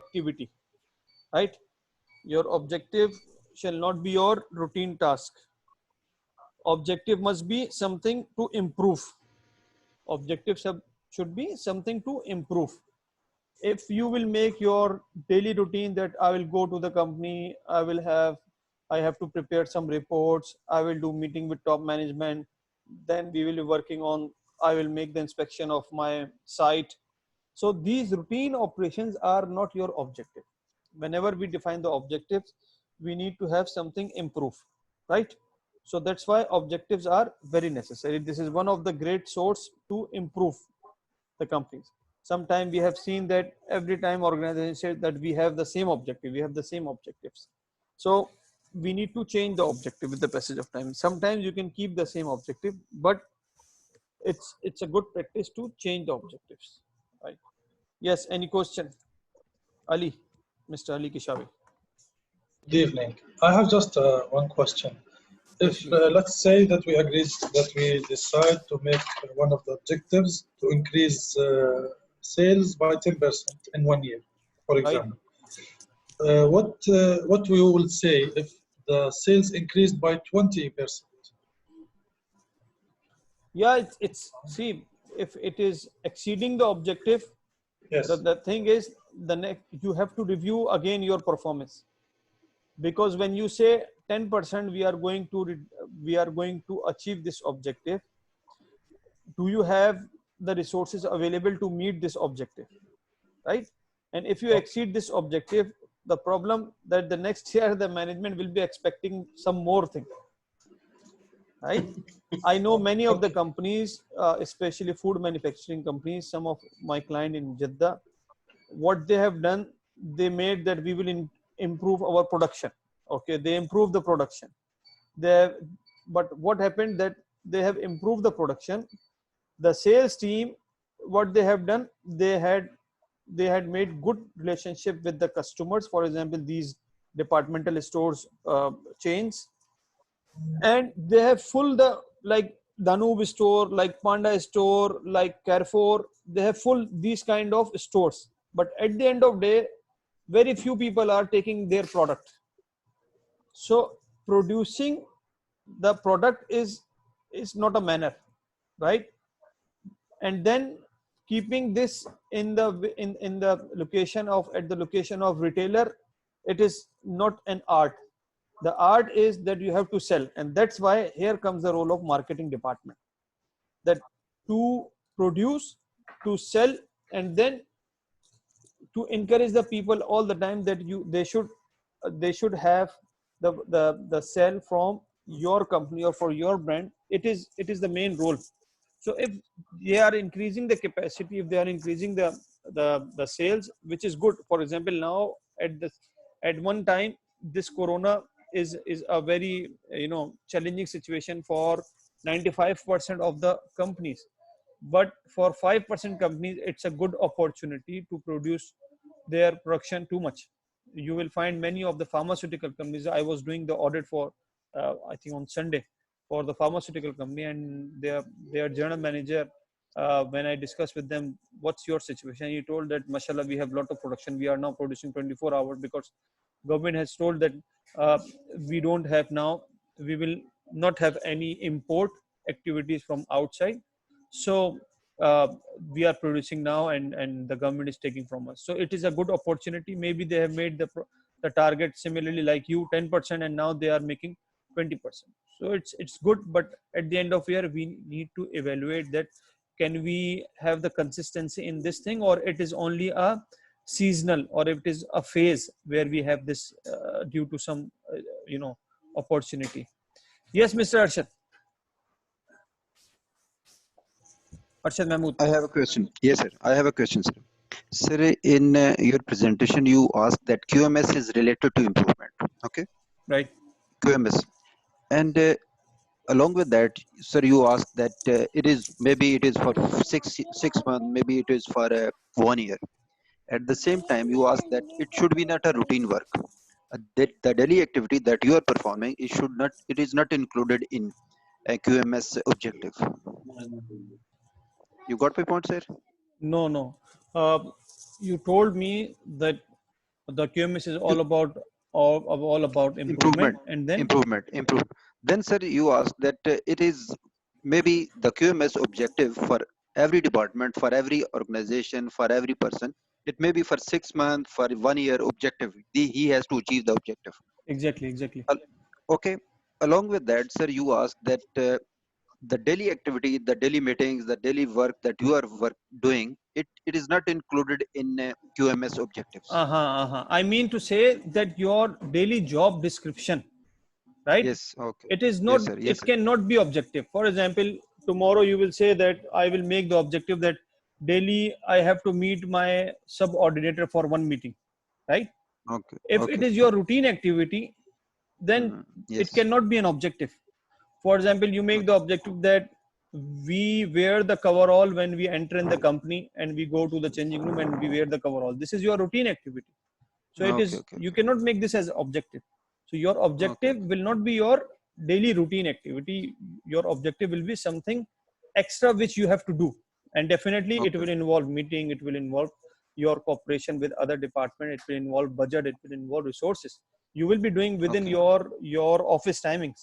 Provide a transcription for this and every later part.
activity, right? Your objective shall not be your routine task. Objective must be something to improve. Objective should be something to improve. If you will make your daily routine that I will go to the company, I have to prepare some reports, I will do meeting with top management, then we will be working on, I will make the inspection of my site. So these routine operations are not your objective. Whenever we define the objectives, we need to have something improve, right? So that's why objectives are very necessary. This is one of the great source to improve the companies. Sometimes we have seen that every time organizations say that we have the same objective, we have the same objectives. So we need to change the objective with the passage of time. Sometimes you can keep the same objective, but it's a good practice to change the objectives, right? Yes, any question? Ali, Mr. Ali Kishavi. Good evening. I have just one question. Yes, If please. let's say that we agree that we decide to make one of the objectives to increase sales by 10% in 1 year, for Right. example, what we will say if the sales increased by 20%? Yeah, it's see, if it is exceeding the objective, Yes. the thing is, the next you have to review again your performance, because when you say 10% we are going to achieve this objective, do you have the resources available to meet this objective, right? And if you exceed this objective, the problem that the next year the management will be expecting some more thing, right? I know many of the companies, especially food manufacturing companies, some of my client in Jeddah, what they have done, they made that we will improve our production. Okay, they improved the production. But what happened that they have improved the production. The sales team, what they have done, they had made good relationship with the customers. For example, these departmental stores chains, and they have full the like Danube store, like Panda store, like Carrefour. They have full these kind of stores. But at the end of day, very few people are taking their product. So producing the product is not a manner, right? And then keeping this in the location of at the location of retailer, it is not an art. The art is that you have to sell, and that's why here comes the role of marketing department, that to produce, to sell, and then to encourage the people all the time that they should have the sell from your company or for your brand. It is the main role. So if they are increasing the capacity, if they are increasing the sales, which is good. For example, now at one time, this corona is a very challenging situation for 95% of the companies, but for 5% companies it's a good opportunity to produce their production too much. You will find many of the pharmaceutical companies. I was doing the audit for I think on Sunday for the pharmaceutical company, and their general manager, when I discussed with them what's your situation, he told that mashallah we have lot of production, we are now producing 24 hours because government has told that we don't have now, we will not have any import activities from outside. So uh, we are producing now, and the government is taking from us. So it is a good opportunity. Maybe they have made the target similarly like you 10%, and now they are making 20%. So it's good, but at the end of year we need to evaluate that can we have the consistency in this thing, or it is only a seasonal, or if it is a phase where we have this due to some opportunity. Yes, Mr. Arshad Mahmood. I have a question. Yes, sir. I have a question, sir. Sir, in your presentation, you asked that QMS is related to improvement. Okay, Right. QMS, and along with that, sir, you asked that it is for six months, maybe it is for 1 year. At the same time, you asked that it should be not a routine work. That the daily activity that you are performing, it is not included in a QMS objective. You got my point, sir? No. You told me that The QMS is all about improvement, and then Improve. Then, sir, you ask that it is maybe the QMS objective for every department, for every organization, for every person. It may be for 6 months, for 1 year objective. He has to achieve the objective. exactly. Al- Okay. Along with that, sir, you ask that the daily activity, the daily meetings, the daily work that you are doing, it is not included in QMS objectives. I mean to say that your daily job description, right? Yes. Okay. It is not. Yes, sir. Yes, It sir. cannot be objective. For example, tomorrow you will say that I will make the objective that daily I have to meet my subordinator for one meeting, right? Okay. If it Okay. is your routine activity, then it Yes. cannot be an objective. For example, you make Okay. the objective that we wear the coverall when we enter in the company and we go to the changing room and we wear the coverall. This is your routine activity. So it Okay. is, Okay. you cannot make this as objective. So your Okay. objective will not be your daily routine activity. Your objective will be something extra which you have to do. And definitely it Okay. will involve meeting, it will involve your cooperation with other department, it will involve budget, it will involve resources. You will be doing within Okay. your office timings,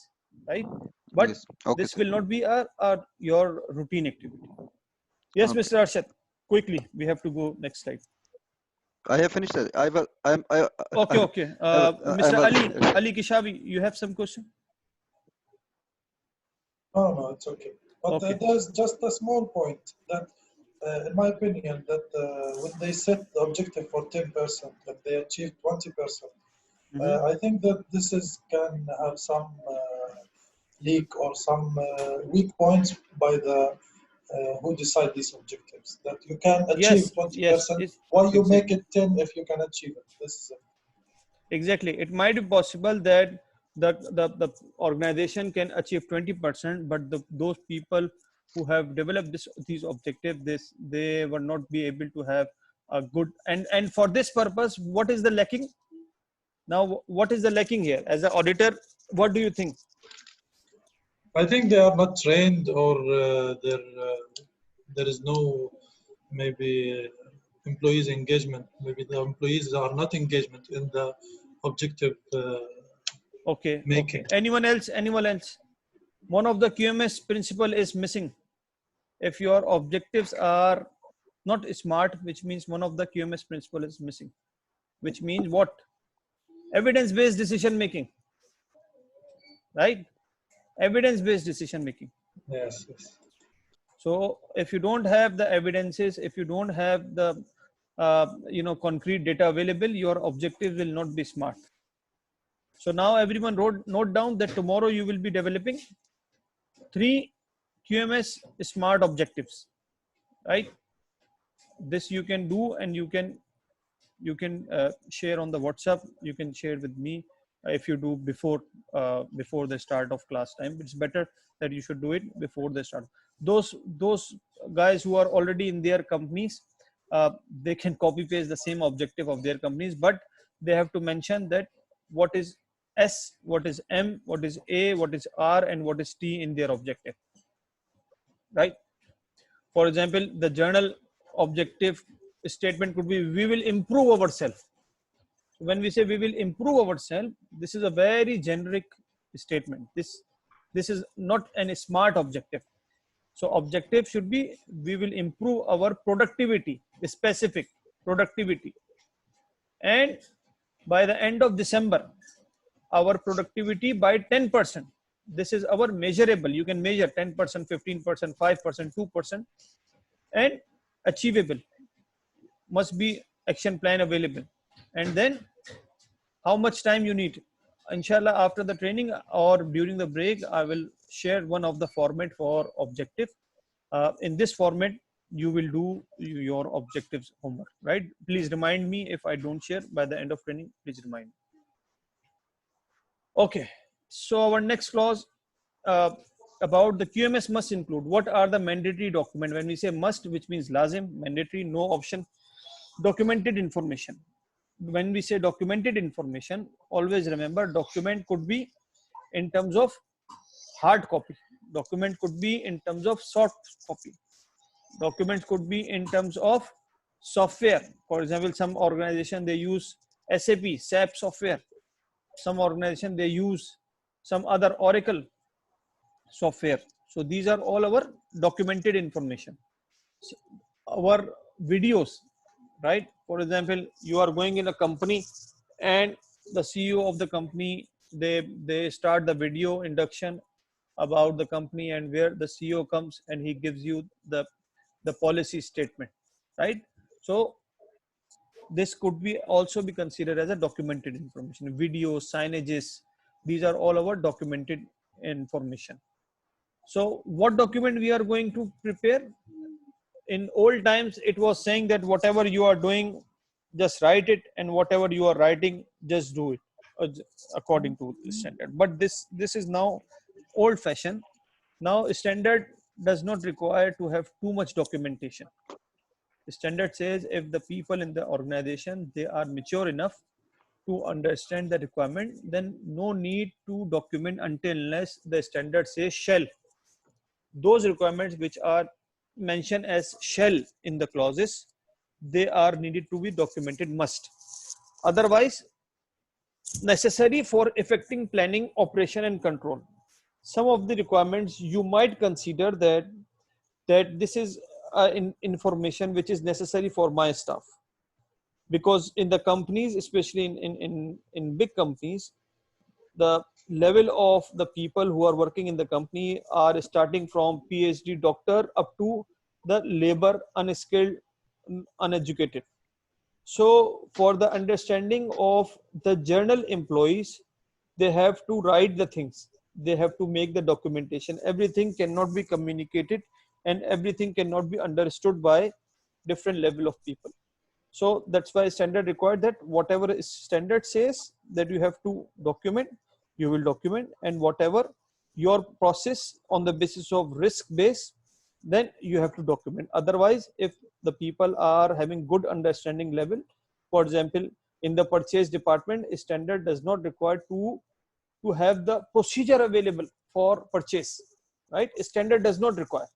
right? But Yes. Okay, this sir. will not be your routine activity. Yes, Okay. Mr. Arshad, quickly, we have to go next slide. I have finished, sir. I will. Okay, okay. I Mr. was. Ali Kishavi, you have some question? No, it's okay. But Okay. there's just a small point that, in my opinion, that when they set the objective for 10% and they achieve 20%, I think that this is can have some leak or some weak points by the who decide these objectives. That you can achieve Yes, 20%. it's Why you make exactly. it 10 if you can achieve it? This is it. Exactly. It might be possible that the organization can achieve 20%, but those people who have developed these objectives, they will not be able to have a good, and for this purpose, what is the lacking? Now, what is the lacking here? As an auditor, what do you think? I think they are not trained, or there is no maybe employees engagement. Maybe the employees are not engagement in the objective Okay, making. okay. Anyone else? Anyone else? One of the QMS principle is missing. If your objectives are not smart, which means one of the QMS principle is missing, which means what? Evidence-based decision making, right? Evidence-based decision making. Yes, yes. So if you don't have the evidences, if you don't have the concrete data available, your objectives will not be smart. So now everyone note down that tomorrow you will be developing 3 QMS smart objectives, right? This you can do, and you can share on the WhatsApp. You can share with me. If you do before the start of class time, it's better that you should do it before the start. Those guys who are already in their companies, they can copy paste the same objective of their companies, but they have to mention that what is S, what is M, what is A, what is R, and what is T in their objective, right? For example, the journal objective statement could be, we will improve ourselves. When we say we will improve ourselves, this is a very generic statement. This is not an smart objective. So objective should be, we will improve our productivity, specific productivity, and by the end of December, our productivity by 10%. This is our measurable. You can measure 10%, 15%, 5%, 2%, and achievable. Must be action plan available. And then how much time you need. Inshallah, after the training or during the break, I will share one of the format for objective. In this format, you will do your objectives homework, right? Please remind me if I don't share by the end of training. Please remind me. Okay. So our next clause about the QMS must include. What are the mandatory document? When we say must, which means lazim, mandatory, no option. Documented information. When we say documented information, always remember document could be in terms of hard copy. Document could be in terms of soft copy. Documents could be in terms of software. For example, some organization, they use SAP, SAP software. Some organization, they use some other Oracle software. So these are all our documented information. So our videos, right? For example, you are going in a company and the CEO of the company, they start the video induction about the company, and where the CEO comes and he gives you the policy statement, right? So this could be also be considered as a documented information. Videos, signages, these are all our documented information. So what document we are going to prepare? In old times it was saying that whatever you are doing, just write it, and whatever you are writing, just do it according to the standard. But this is now old fashioned. Now standard does not require to have too much documentation. The standard says if the people in the organization, they are mature enough to understand the requirement, then no need to document until unless the standard says shall. Those requirements which are mentioned as shall in the clauses, they are needed to be documented must. Otherwise, necessary for effecting planning, operation and control. Some of the requirements you might consider that this is information which is necessary for my staff, because in the companies, especially in big companies, the level of the people who are working in the company are starting from PhD doctor up to the labor, unskilled, uneducated. So for the understanding of the journal employees, they have to write the things, they have to make the documentation. Everything cannot be communicated and everything cannot be understood by different level of people. So that's why standard required that whatever standard says that you have to document, you will document, and whatever your process on the basis of risk base, then you have to document. Otherwise, if the people are having good understanding level, for example, in the purchase department, standard does not require to have the procedure available for purchase, right? Standard does not require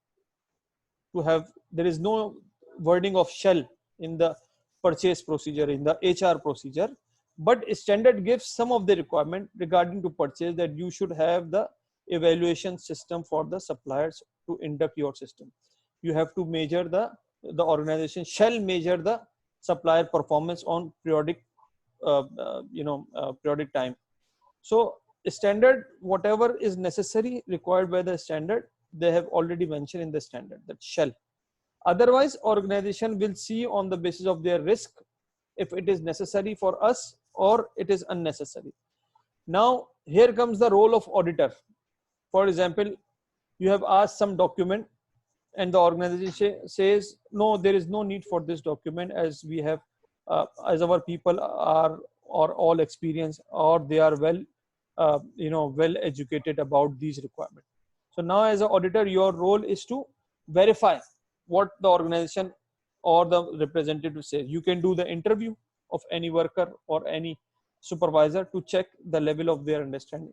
to have, there is no wording of shall in the purchase procedure, in the HR procedure, but standard gives some of the requirement regarding to purchase, that you should have the evaluation system for the suppliers to induct your system. You have to measure the organization shall measure the supplier performance on periodic periodic time. So standard, whatever is necessary required by the standard, they have already mentioned in the standard that shall. Otherwise, organization will see on the basis of their risk if it is necessary for us or it is unnecessary. Now, here comes the role of auditor. For example, you have asked some document and the organization says, no, there is no need for this document, as we have, as our people are all experienced, or they are well, well educated about these requirements. So now as an auditor, your role is to verify what the organization or the representative says. You can do the interview of any worker or any supervisor to check the level of their understanding.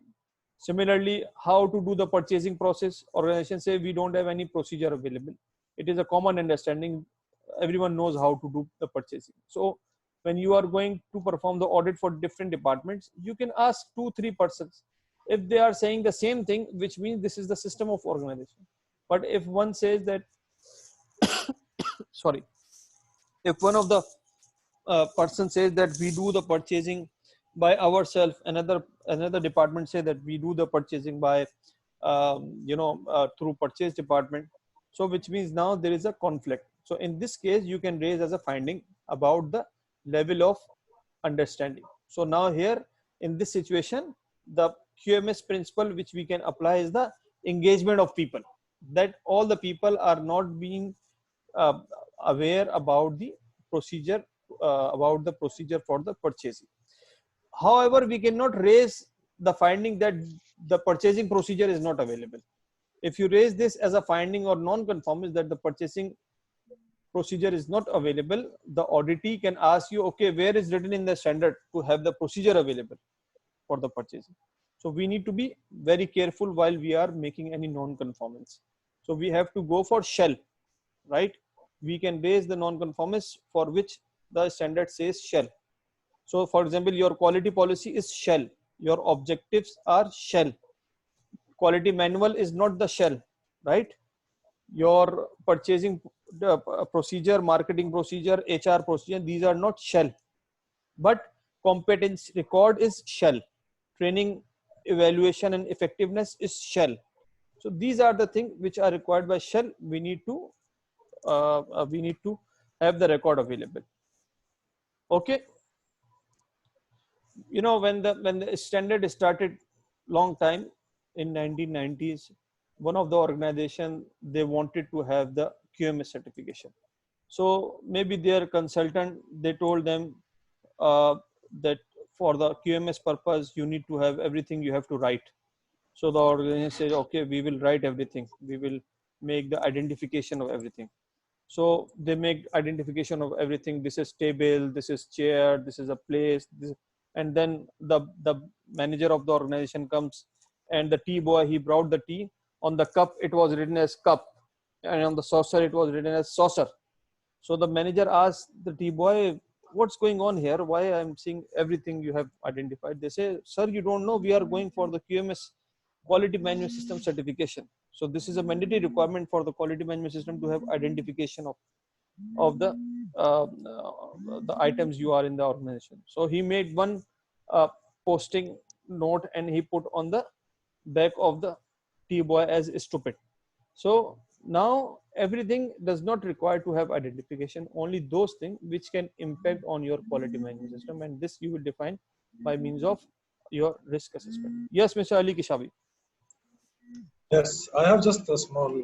Similarly, how to do the purchasing process, organization say we don't have any procedure available. It is a common understanding, everyone knows how to do the purchasing. So when you are going to perform the audit for different departments, you can ask 2-3 persons. If they are saying the same thing, which means this is the system of organization. But if one says that sorry, if one of the person says that we do the purchasing by ourselves, another department say that we do the purchasing by through purchase department, so which means now there is a conflict. So in this case, you can raise as a finding about the level of understanding. So now here in this situation, the QMS principle which we can apply is the engagement of people, that all the people are not being aware about the procedure, for the purchasing. However, we cannot raise the finding that the purchasing procedure is not available. If you raise this as a finding or non-conformance that the purchasing procedure is not available, the auditee can ask you, okay, where is written in the standard to have the procedure available for the purchasing? So we need to be very careful while we are making any non-conformance. So we have to go for shall, right? We can raise the non-conformance for which the standard says shall. So for example, your quality policy is shall, your objectives are shall. Quality manual is not the shall, right? Your purchasing procedure, marketing procedure, HR procedure, these are not shall. But competence record is shall. Training, evaluation and effectiveness is shall. So these are the things which are required by shall. We need to have the record available. Okay. You know, when the standard started long time in 1990s, one of the organization, they wanted to have the QMS certification. So maybe their consultant, they told them that for the QMS purpose, you need to have everything you have to write. So the organization says, okay, we will write everything. We will make the identification of everything. So they make identification of everything. This is table, this is chair, this is a place. And then the manager of the organization comes, and the tea boy, he brought the tea. On the cup, it was written as cup. And on the saucer, it was written as saucer. So the manager asked the tea boy, what's going on here? Why I'm seeing everything you have identified? They say, sir, you don't know, we are going for the QMS, quality management system certification. So this is a mandatory requirement for the quality management system to have identification of the items you are in the organization. So he made one posting note, and he put on the back of the tea boy as stupid. So now everything does not require to have identification, only those things which can impact on your quality management system, and this you will define by means of your risk assessment. Yes, Mr. Ali Kishabi. Yes, I have just a small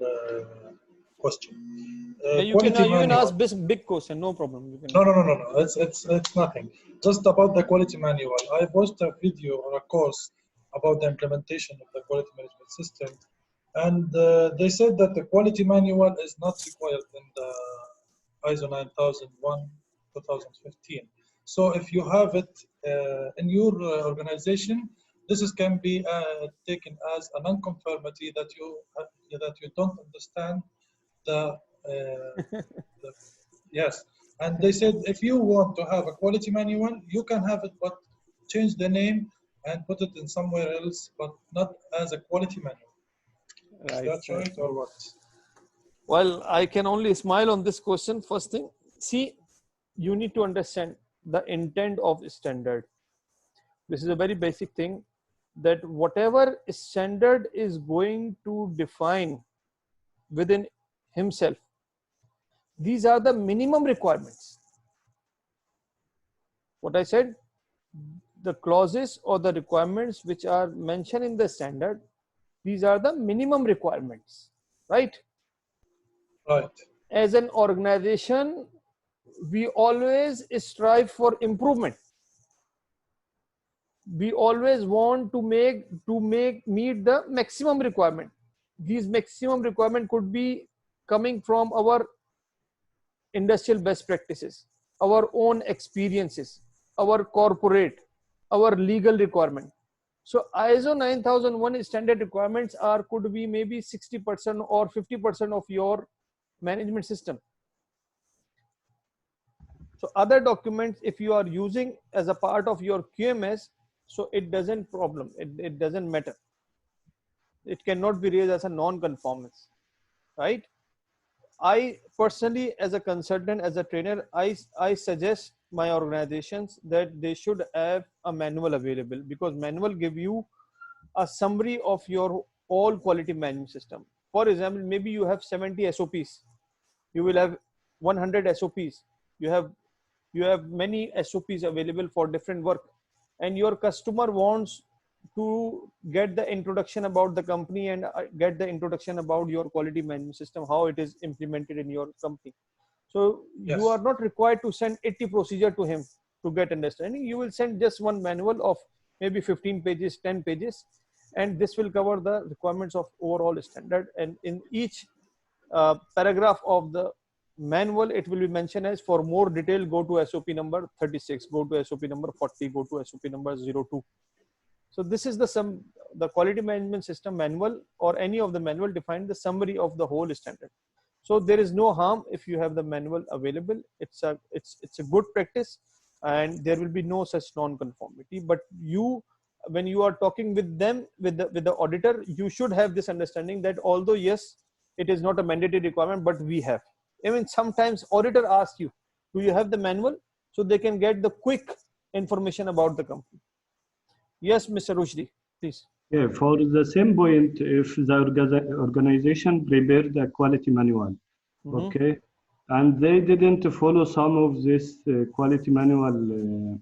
question. Yeah, you can ask this big question, no problem. You can No. It's nothing. Just about the quality manual. I watched a video or a course about the implementation of the quality management system, and they said that the quality manual is not required in the ISO 9001 2015. So if you have it in your organization, can be taken as a non-conformity that you don't understand the, yes. And they said if you want to have a quality manual, you can have it, but change the name and put it in somewhere else, but not as a quality manual. Right, Is that right or what? Well, I can only smile on this question. First thing, see, you need to understand the intent of standard. This is a very basic thing, that whatever standard is going to define within himself, these are the minimum requirements. What I said, the clauses or the requirements which are mentioned in the standard, these are the minimum requirements, right? Right. As an organization, we always strive for improvement. We always want to meet the maximum requirement. These maximum requirement could be coming from our industrial best practices, our own experiences, our corporate, our legal requirement. So ISO 9001 standard requirements could be maybe 60% or 50% of your management system. So other documents, if you are using as a part of your QMS, so it doesn't problem. It doesn't matter. It cannot be raised as a non-conformance, right? I personally, as a consultant, as a trainer, I suggest my organizations that they should have a manual available, because manual give you a summary of your all quality management system. For example, maybe you have 70 SOPs. You will have 100 SOPs. You have many SOPs available for different work, and your customer wants to get the introduction about the company and get the introduction about your quality management system, how it is implemented in your company. So Yes. You are not required to send 80 procedure to him to get understanding. You will send just one manual of maybe 15 pages, 10 pages, and this will cover the requirements of overall standard. And in each paragraph of the manual, it will be mentioned as, for more detail, go to SOP number 36, go to SOP number 40, go to SOP number 02. So this is the quality management system manual, or any of the manual, define the summary of the whole standard. So there is no harm if you have the manual available. It's a good practice. and there will be no such non-conformity. But when you are talking with them, with the auditor, you should have this understanding that although yes, it is not a mandatory requirement, but we have. Even sometimes auditor asks you, do you have the manual? So they can get the quick information about the company. Yes, Mr. Rushdi, please. Yeah, for the same point, if the organization prepared a quality manual, okay, and they didn't follow some of this quality manual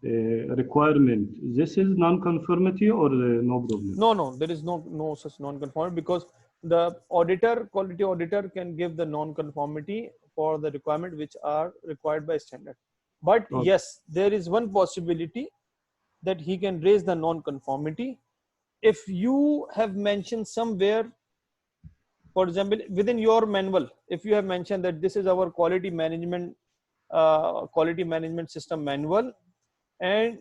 requirement, this is non-conformity or no problem? No, there is no such non-conformity, because the quality auditor can give the non-conformity for the requirement which are required by standard. But yes, there is one possibility that he can raise the non-conformity if you have mentioned somewhere, for example, within your manual, if you have mentioned that this is our quality management system manual, and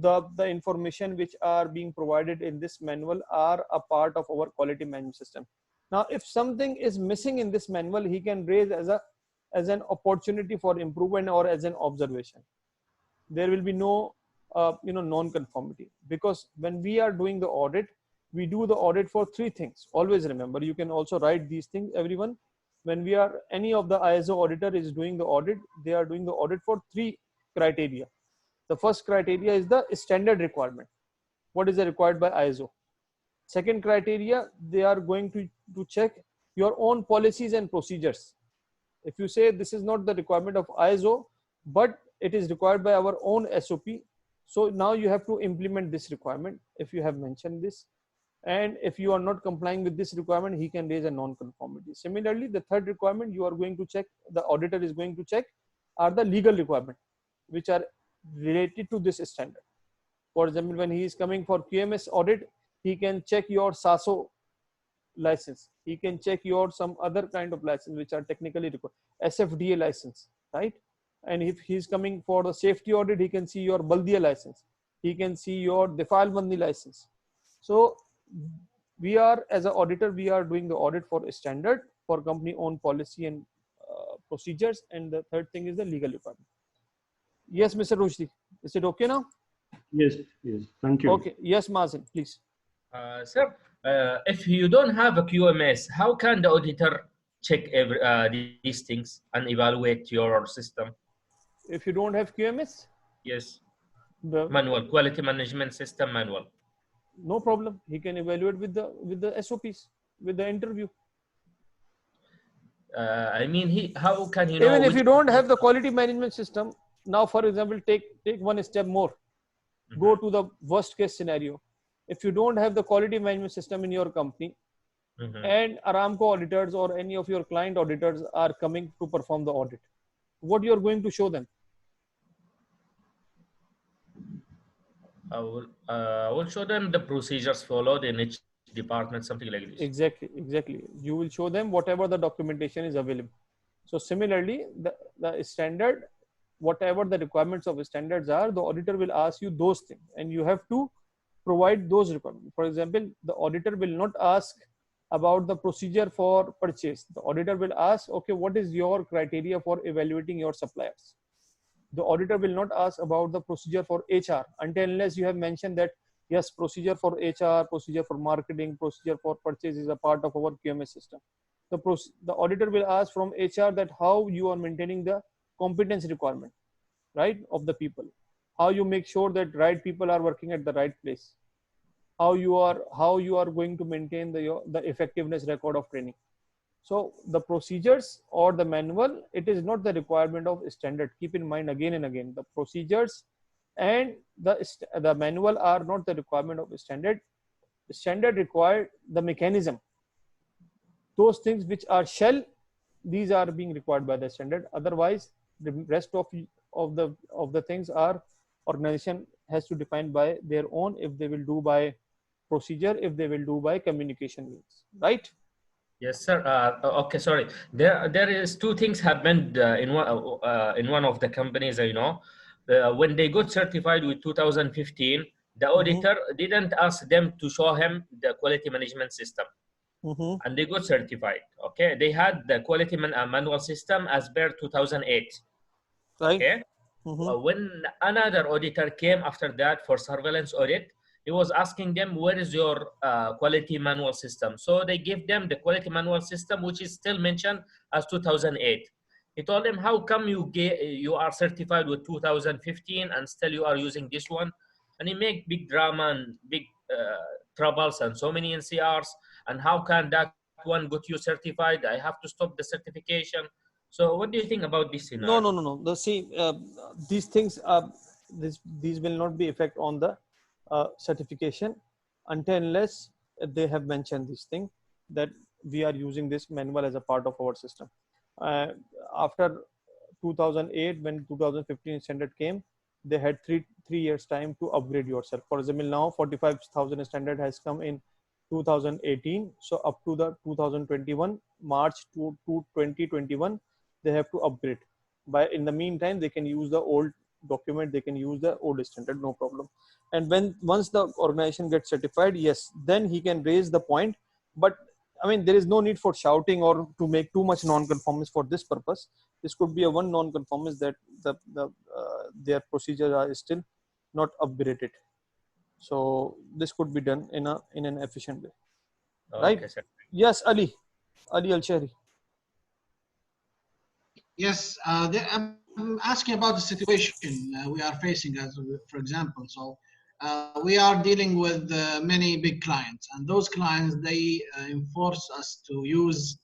the information which are being provided in this manual are a part of our quality management system. Now, if something is missing in this manual, he can raise as an opportunity for improvement or as an observation. There will be no non-conformity, because when we are doing the audit, we do the audit for three things. Always remember, you can also write these things, everyone. When any of the ISO auditor is doing the audit, they are doing the audit for three criteria. The first criteria is the standard requirement. What is required by ISO? Second criteria, they are going to check your own policies and procedures. If you say this is not the requirement of ISO, but it is required by our own SOP, so now you have to implement this requirement if you have mentioned this. And if you are not complying with this requirement, he can raise a non-conformity. Similarly, the third requirement you are going to check, the auditor is going to check, are the legal requirements which are related to this standard. For example, when he is coming for QMS audit, he can check your SASO license. He can check your some other kind of license which are technically required, SFDA license, right? And if he's coming for the safety audit, he can see your Baldia license. He can see your Defalbandi license. So we are, as an auditor, we are doing the audit for a standard, for company own policy and procedures. And the third thing is the legal requirement. Yes, Mr. Rushdi, is it okay now? Yes, thank you. Okay, yes, Mazen, please. Sir, if you don't have a QMS, how can the auditor check these things and evaluate your system? If you don't have QMS? Yes. The manual, quality management system manual. No problem. He can evaluate with the SOPs, with the interview. I mean, how can he know? Even if you don't have the quality management system, now, for example, take one step more. Go to the worst case scenario. If you don't have the quality management system in your company, and Aramco auditors or any of your client auditors are coming to perform the audit, what you are going to show them? I will show them the procedures followed in each department, something like this. Exactly. You will show them whatever the documentation is available. So similarly, the standard, whatever the requirements of the standards are, the auditor will ask you those things, and you have to provide those requirements. For example, the auditor will not ask about the procedure for purchase. The auditor will ask, okay, what is your criteria for evaluating your suppliers? The auditor will not ask about the procedure for HR unless you have mentioned that, yes, procedure for HR, procedure for marketing, procedure for purchase is a part of our QMS system. The auditor will ask from HR that how you are maintaining the competence requirement, right, of the people. How you make sure that right people are working at the right place. How you are going to maintain the effectiveness record of training. So the procedures or the manual, it is not the requirement of standard. Keep in mind again and again, the procedures and the manual are not the requirement of standard. The standard required the mechanism. Those things which are shell, these are being required by the standard. Otherwise, the rest of the things are organization has to define by their own. If they will do by procedure, if they will do by communication means, right? Yes, sir. Okay, sorry. There is two things happened in one of the companies I know. When they got certified with 2015, the auditor didn't ask them to show him the quality management system, and they got certified. Okay, they had the quality manual system as per 2008. Right. Okay, When another auditor came after that for surveillance audit, he was asking them, where is your quality manual system? So they give them the quality manual system, which is still mentioned as 2008. He told them, how come you are certified with 2015 and still you are using this one? And he make big drama and big troubles and so many NCRs. And how can that one got you certified? I have to stop the certification. So what do you think about this No, scenario? no, no, no. The see, these things, these will not be effect on the certification until unless they have mentioned this thing that we are using this manual as a part of our system. Uh, After 2008, when 2015 standard came, they had three years time to upgrade yourself. For example, now 45,000 standard has come in 2018. So up to the 2021 March to 2021 they have to upgrade. By in the meantime they can use the old document, they can use the old standard, no problem. And when once the organization gets certified, yes, then he can raise the point. But I mean, there is no need for shouting or to make too much non-conformance for this purpose. This could be a one non-conformance that their procedures are still not upgraded. So this could be done in an efficient way, right? Okay, sir. Yes, Ali Al-Shahri. Yes, I'm asking about the situation we are facing, as for example. So we are dealing with many big clients, and those clients they enforce us to use,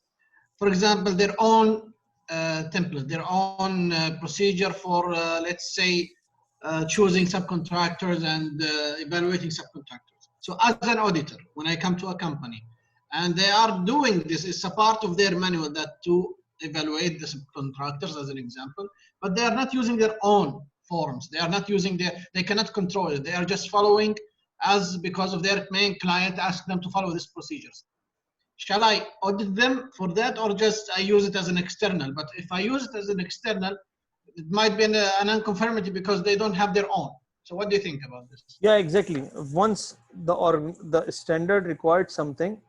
for example, their own template, their own procedure for, let's say, choosing subcontractors and evaluating subcontractors. So as an auditor, when I come to a company and they are doing this, it's a part of their manual that to evaluate the subcontractors as an example, but they are not using their own forms. They are not using they cannot control it. They are just following as because of their main client asked them to follow these procedures. Shall I audit them for that, or just I use it as an external? But if I use it as an external, it might be an unconformity because they don't have their own. So what do you think about this? Yeah, exactly. Once the standard required something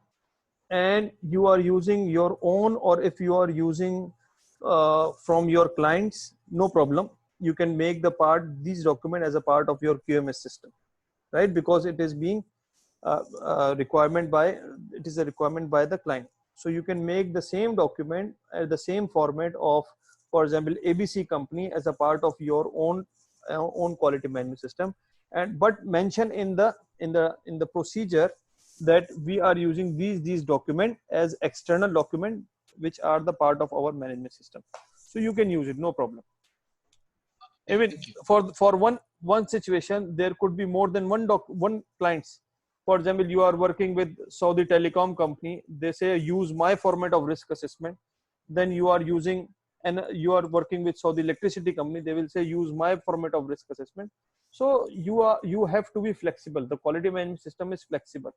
and you are using your own, or if you are using from your clients, no problem. You can make these document as a part of your QMS system, right? Because it is being it is a requirement by the client. So you can make the same document the same format of, for example, ABC company as a part of your own quality management system, and but mention in the procedure that we are using these document as external document which are the part of our management system. So you can use it, no problem. Even for one situation there could be more than one clients. For example, you are working with Saudi Telecom company, they say use my format of risk assessment. Then you are using, and you are working with Saudi Electricity company, they will say use my format of risk assessment. So you have to be flexible. The quality management system is flexible.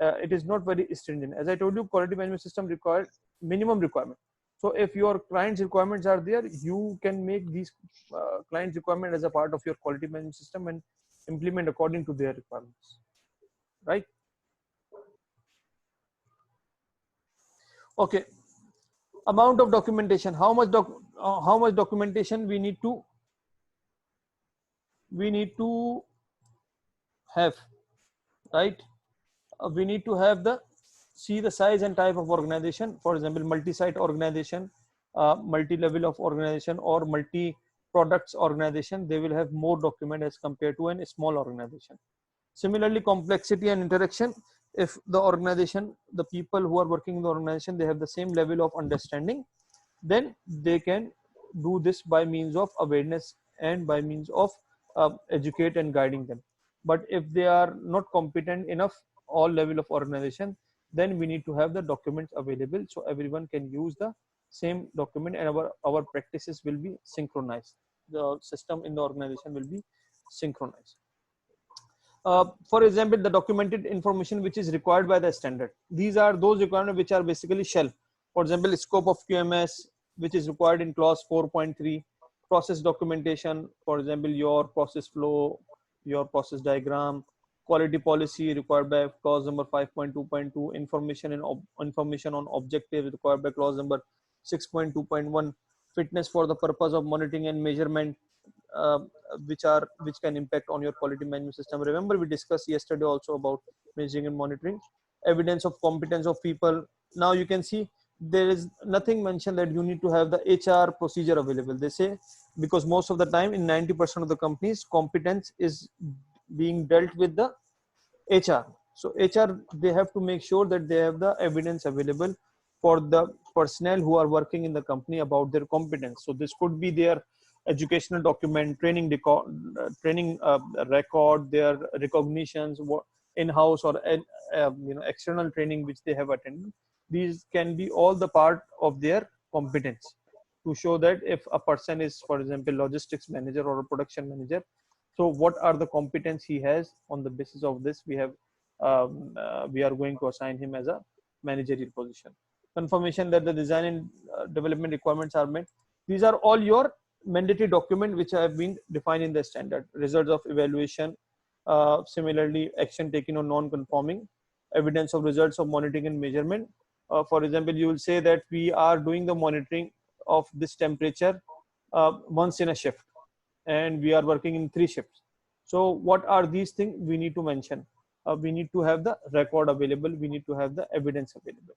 It is not very stringent. As I told you, quality management system requires minimum requirement. So if your client's requirements are there, you can make these client's requirement as a part of your quality management system and implement according to their requirements, right? Okay. Amount of documentation. How much documentation we need to have, right? We need to have see the size and type of organization. For example, multi-site organization, multi-level of organization, or multi-products organization, they will have more document as compared to a small organization. Similarly, complexity and interaction. If the organization, the people who are working in the organization, they have the same level of understanding, then they can do this by means of awareness and by means of educate and guiding them. But if they are not competent enough, all level of organization, then we need to have the documents available so everyone can use the same document, and our practices will be synchronized. The system in the organization will be synchronized. For example, the documented information which is required by the standard. These are those requirements which are basically shell. For example, scope of QMS, which is required in clause 4.3. Process documentation, for example, your process flow, your process diagram. Quality policy required by clause number 5.2.2. Information on objectives required by clause number 6.2.1. Fitness for the purpose of monitoring and measurement which can impact on your quality management system. Remember, we discussed yesterday also about measuring and monitoring. Evidence of competence of people. Now you can see there is nothing mentioned that you need to have the HR procedure available. They say, because most of the time in 90% of the companies, competence is being dealt with the HR. So HR, they have to make sure that they have the evidence available for the personnel who are working in the company about their competence. So this could be their educational document, training record, their recognitions, in-house or external training which they have attended. These can be all the part of their competence to show that if a person is, for example, logistics manager or a production manager, so what are the competence he has. On the basis of this, we are going to assign him as a managerial position. Confirmation that the design and development requirements are met. These are all your mandatory documents which have been defined in the standard. Results of evaluation, similarly action taken on non-conforming, evidence of results of monitoring and measurement. For example, you will say that we are doing the monitoring of this temperature once in a shift, and we are working in 3 shifts. So what are these things we need to mention? We need to have the record available. We need to have the evidence available.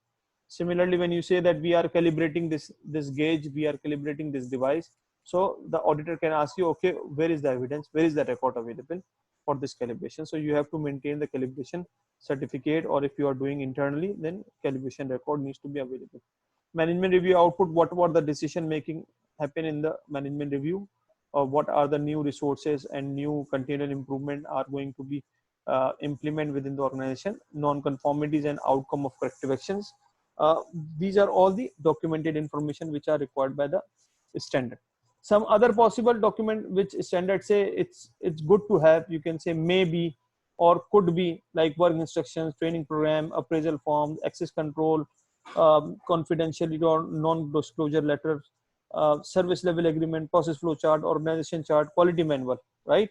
Similarly, when you say that we are calibrating this gauge, we are calibrating this device, so the auditor can ask you, okay, where is the evidence? Where is the record available for this calibration? So you have to maintain the calibration certificate, or if you are doing internally, then calibration record needs to be available. Management review output, what were the decision making happen in the management review? What are the new resources and new continual improvement are going to be implemented within the organization, non-conformities and outcome of corrective actions. These are all the documented information which are required by the standard. Some other possible document which standard say it's good to have, you can say maybe or could be, like work instructions, training program, appraisal form, access control, confidentiality or non-disclosure letters, service level agreement, process flow chart, organization chart, quality manual, right?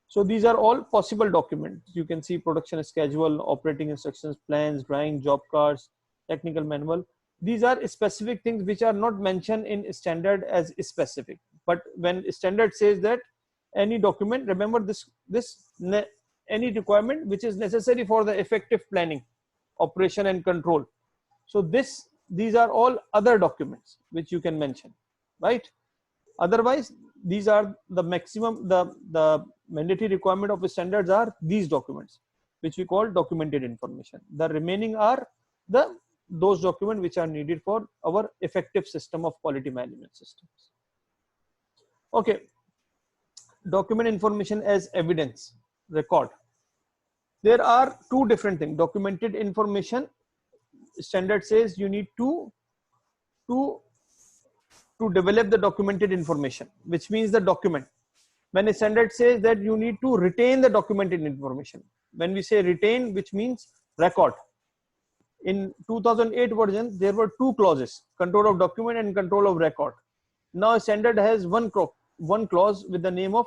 So these are all possible documents. You can see production schedule, operating instructions, plans, drawing, job cards, technical manual. These are specific things which are not mentioned in standard as specific. But when standard says that any document, remember any requirement which is necessary for the effective planning, operation and control. So these are all other documents which you can mention, right? Otherwise, these are the maximum, the mandatory requirement of standards are these documents, which we call documented information. The remaining are those documents which are needed for our effective system of quality management systems. Okay, document information as evidence, record. There are 2 different things. Documented information, standard says you need to develop the documented information, which means the document. When a standard says that you need to retain the documented information, when we say retain, which means record. In 2008 version, there were 2 clauses, control of document and control of record. Now standard has one clause with the name of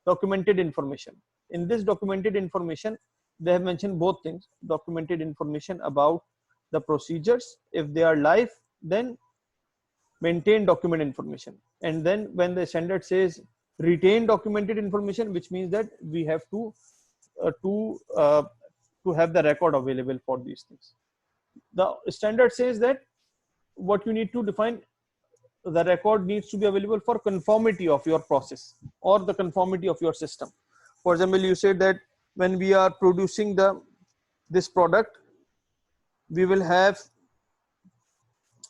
documented information. In this documented information, they have mentioned both things. Documented information about the procedures. If they are live, then maintain document information. And then when the standard says retain documented information, which means that we have to have the record available for these things. The standard says that what you need to define, the record needs to be available for conformity of your process or the conformity of your system. For example, you said that when we are producing this product, we will have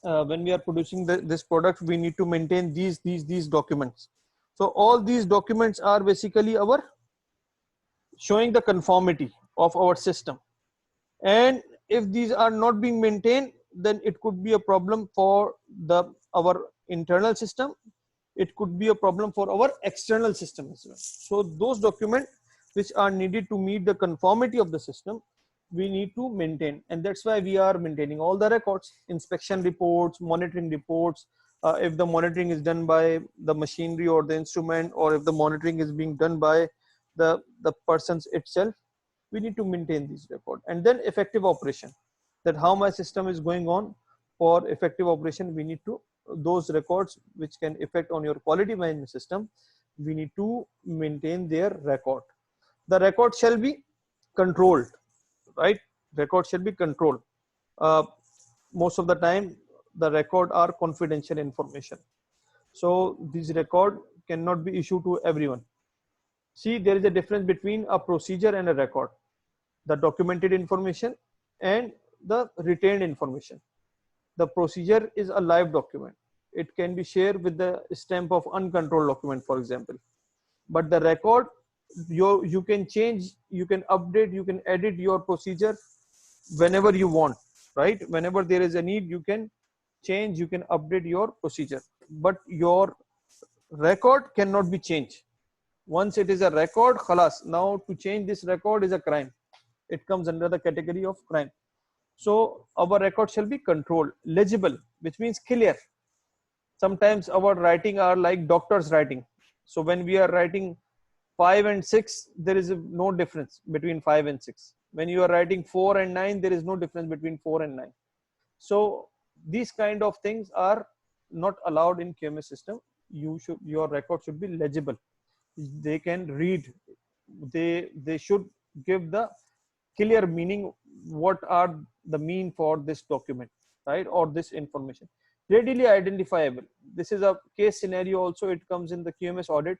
when we are producing this product, we need to maintain these documents. So all these documents are basically our showing the conformity of our system. And if these are not being maintained, then it could be a problem for our internal system. It could be a problem for our external system as well. So those documents which are needed to meet the conformity of the system, we need to maintain. And that's why we are maintaining all the records, inspection reports, monitoring reports. If the monitoring is done by the machinery or the instrument, or if the monitoring is being done by the persons itself, we need to maintain these records. And then effective operation, that how my system is going on. For effective operation, we need to those records which can affect on your quality management system, we need to maintain their record. The record shall be controlled, right? Record shall be controlled. Most of the time, the record are confidential information. So this record cannot be issued to everyone. See, there is a difference between a procedure and a record. The documented information and the retained information. The procedure is a live document. It can be shared with the stamp of uncontrolled document, for example. But the record, you can change, you can update, you can edit your procedure whenever you want, right? Whenever there is a need, you can change, you can update your procedure. But your record cannot be changed. Once it is a record, khalas, now to change this record is a crime. It comes under the category of crime. So our record shall be controlled, legible, which means clear. Sometimes our writing are like doctor's writing. So when we are writing 5 and 6, there is no difference between 5 and 6. When you are writing 4 and 9, there is no difference between 4 and 9. So these kind of things are not allowed in QMS system. Your record should be legible. They can read. They should give the clear meaning. What are the mean for this document, right? Or this information. Readily identifiable. This is a case scenario also. It comes in the QMS audit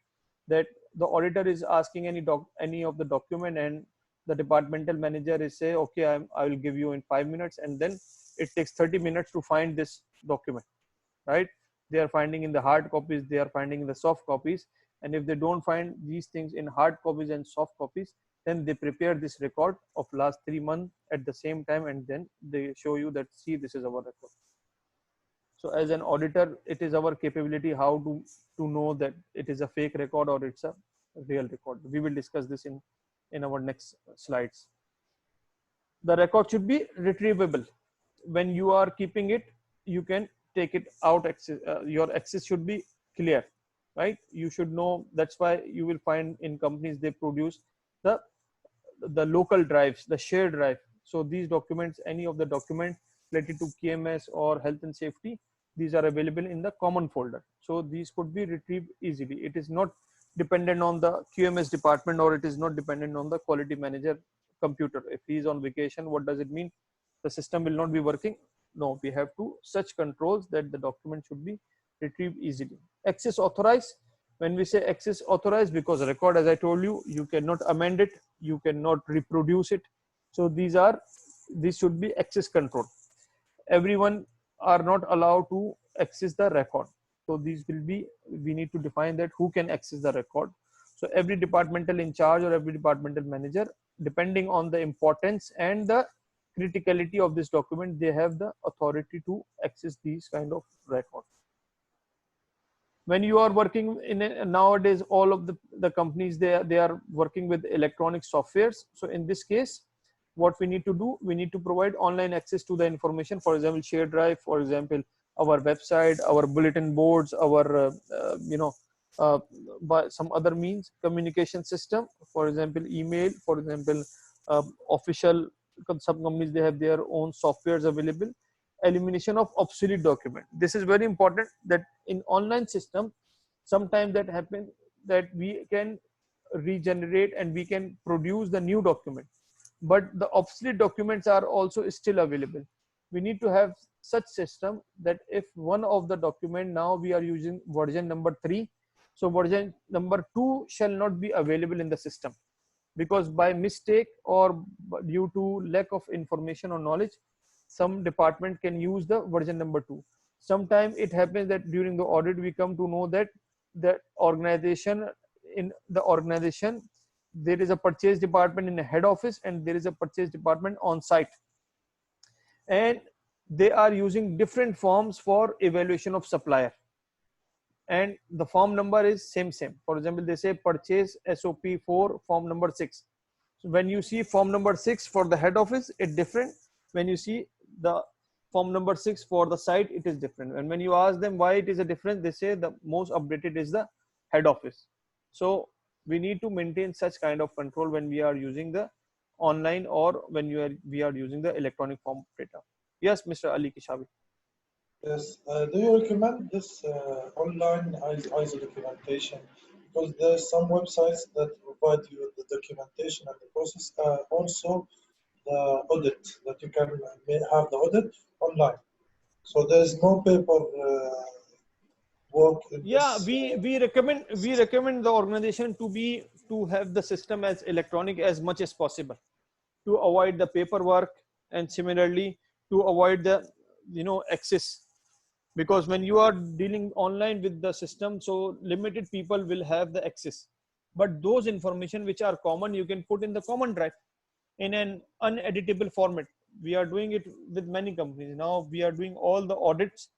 that the auditor is asking any of the document, and the departmental manager is say, okay, I will give you in 5 minutes, and then it takes 30 minutes to find this document, right? They are finding in the hard copies, they are finding in the soft copies, and if they don't find these things in hard copies and soft copies, then they prepare this record of last 3 months at the same time, and then they show you that, see, this is our record. So as an auditor, it is our capability how to know that it is a fake record or it's a real record. We will discuss this in our next slides. The record should be retrievable. When you are keeping it, you can take it out. Your access should be clear, right? You should know. That's why you will find in companies they produce the local drives, the shared drive. So these documents, any of the documents related to QMS or health and safety, these are available in the common folder. So these could be retrieved easily. It is not dependent on the QMS department, or it is not dependent on the quality manager computer. If he is on vacation, what does it mean? The system will not be working. No, we have to such controls that the document should be retrieved easily. Access authorized. When we say access authorized, because a record, as I told you, you cannot amend it, you cannot reproduce it. So these should be access control. Everyone are not allowed to access the record. So these will be, we need to define that who can access the record. So every departmental in charge or every departmental manager, depending on the importance and the criticality of this document, they have the authority to access these kind of records. When you are working nowadays, all of the companies, they are working with electronic softwares. So in this case, what we need to do, we need to provide online access to the information. For example, shared drive, for example, our website, our bulletin boards, our by some other means, communication system, for example, email, for example, official, some companies, they have their own softwares available. Elimination of obsolete document. This is very important, that in online system, sometimes that happens that we can regenerate and we can produce the new document, but the obsolete documents are also still available. We need to have such system that if one of the document, now we are using version number 3, so version number 2 shall not be available in the system, because by mistake or due to lack of information or knowledge, some department can use the version number 2. Sometimes it happens that during the audit, we come to know that the organization, there is a purchase department in a head office and there is a purchase department on site, and they are using different forms for evaluation of supplier, and the form number is same. For example, they say purchase SOP 4 form number 6. So when you see form number 6 for the head office, it's different. When you see the form number 6 for the site, it is different. And when you ask them why it is a difference, they say the most updated is the head office. So we need to maintain such kind of control when we are using the online or when we are using the electronic form data. Yes, Mr. Ali Kishabi. Yes. Do you recommend this online ISO documentation because there's some websites that provide you the documentation and the process, also the audit, that you can have the audit online. So there's no paper work in Yeah, this. we recommend the organization to have the system as electronic as much as possible, to avoid the paperwork, and similarly to avoid the access, because when you are dealing online with the system, so limited people will have the access, but those information which are common you can put in the common drive in an uneditable format. We are doing it with many companies now. We are doing all the audits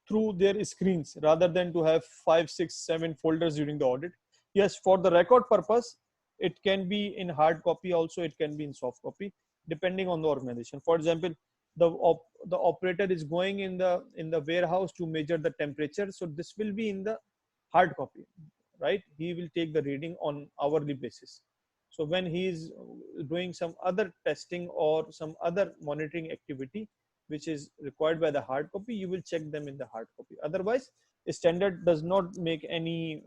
through their screens rather than to have 5, 6, 7 folders during the audit. Yes, for the record purpose it can be in hard copy, also it can be in soft copy depending on the organization. For example, the operator is going in the warehouse to measure the temperature, so this will be in the hard copy, right? He will take the reading on hourly basis. So when he is doing some other testing or some other monitoring activity which is required by the hard copy, you will check them in the hard copy. Otherwise, standard does not make any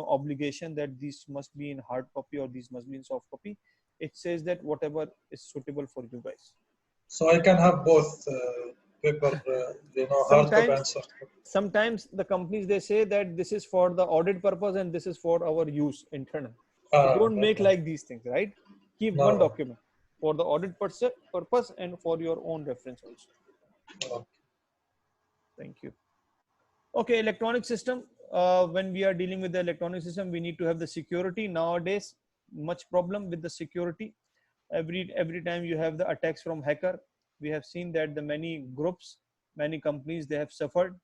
obligation that these must be in hard copy or these must be in soft copy. It says that whatever is suitable for you guys. So I can have both paper, hard copy and Sometimes soft copy. sometimes the companies, they say that this is for the audit purpose and this is for our use internal. So don't make Okay. like these things, right? Keep No, one no. document for the audit purpose and for your own reference also. No. Thank you. Okay, electronic system. When we are dealing with the electronic system, we need to have the security. Nowadays, much problem with the security. Every time you have the attacks from hacker, we have seen that the many groups, many companies, they have suffered.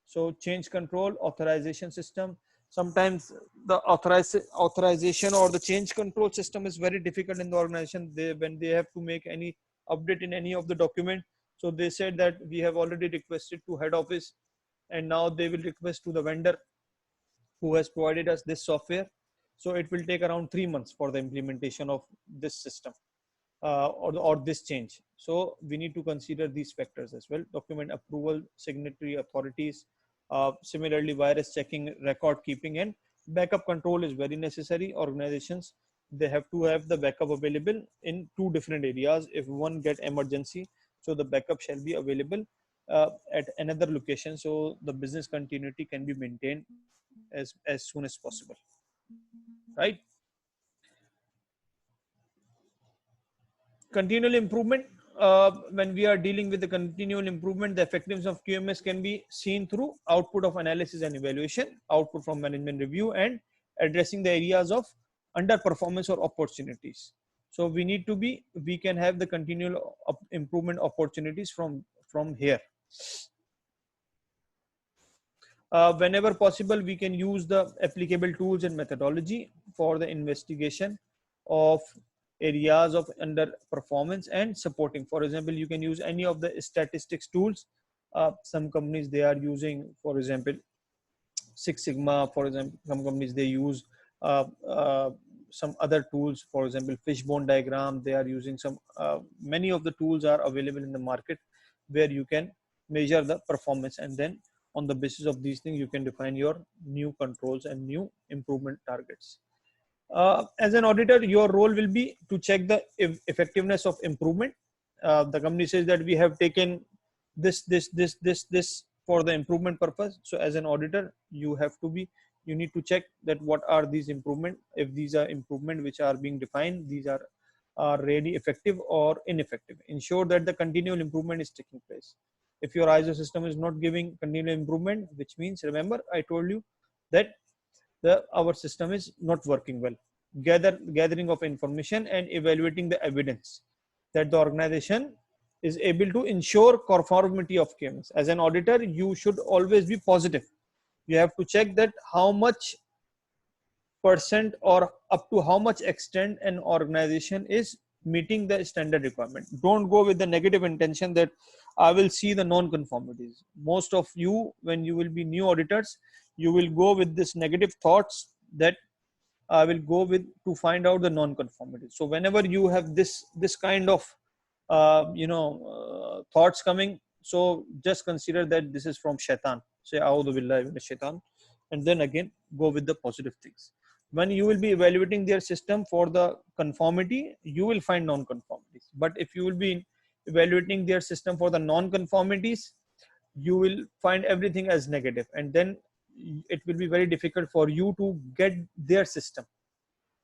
So change control, authorization system. Sometimes the authorization or the change control system is very difficult in the organization. When they have to make any update in any of the document, so they said that we have already requested to head office, and now they will request to the vendor who has provided us this software. So it will take around 3 months for the implementation of this system or this change. So we need to consider these factors as well. Document approval, signatory authorities, similarly virus checking, record keeping, and backup control is very necessary. Organizations, they have to have the backup available in 2 different areas. If one get emergency, so the backup shall be available at another location, so the business continuity can be maintained as soon as possible, right? Continual improvement. When we are dealing with the continual improvement, the effectiveness of QMS can be seen through output of analysis and evaluation, output from management review, and addressing the areas of underperformance or opportunities. So we can have the continual improvement opportunities from here. Whenever possible, we can use the applicable tools and methodology for the investigation of areas of underperformance and supporting. For example, you can use any of the statistics tools. Some companies, they are using, for example, Six Sigma. For example, some companies, they use uh, uh, some other tools. For example, fishbone diagram. They are using some. Many of the tools are available in the market where you can measure the performance, and then on the basis of these things, you can define your new controls and new improvement targets. As an auditor, your role will be to check the effectiveness of improvement. The company says that we have taken this for the improvement purpose. So as an auditor, you need to check that what are these improvement. If these are improvement which are being defined, these are really effective or ineffective. Ensure that the continual improvement is taking place. If your ISO system is not giving continual improvement, which means, remember, I told you that our system is not working well. Gathering of information and evaluating the evidence that the organization is able to ensure conformity of QMS. As an auditor, you should always be positive. You have to check that how much percent or up to how much extent an organization is meeting the standard requirement. Don't go with the negative intention that I will see the non-conformities. Most of you, when you will be new auditors, you will go with this negative thoughts that I will go with to find out the non-conformity. So whenever you have this kind of thoughts coming, so just consider that this is from shaitan. Say A'udhu billahi minash shaitan, and then again go with the positive things. When you will be evaluating their system for the conformity, you will find non-conformities. But if you will be evaluating their system for the non-conformities, you will find everything as negative, and then it will be very difficult for you to get their system.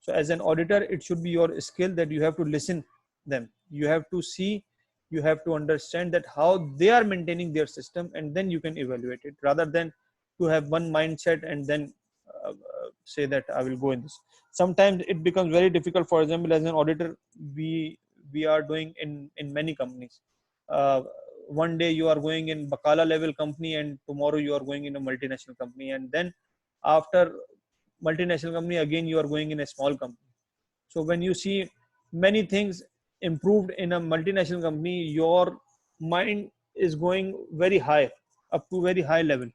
So as an auditor, it should be your skill that you have to listen them. You have to see, you have to understand that how they are maintaining their system, and then you can evaluate it, rather than to have one mindset and then say that I will go in this. Sometimes it becomes very difficult. For example, as an auditor, we are doing in many companies. One day you are going in Bakala level company, and tomorrow you are going in a multinational company, and then after multinational company again you are going in a small company. So when you see many things improved in a multinational company, your mind is going very high, up to very high level.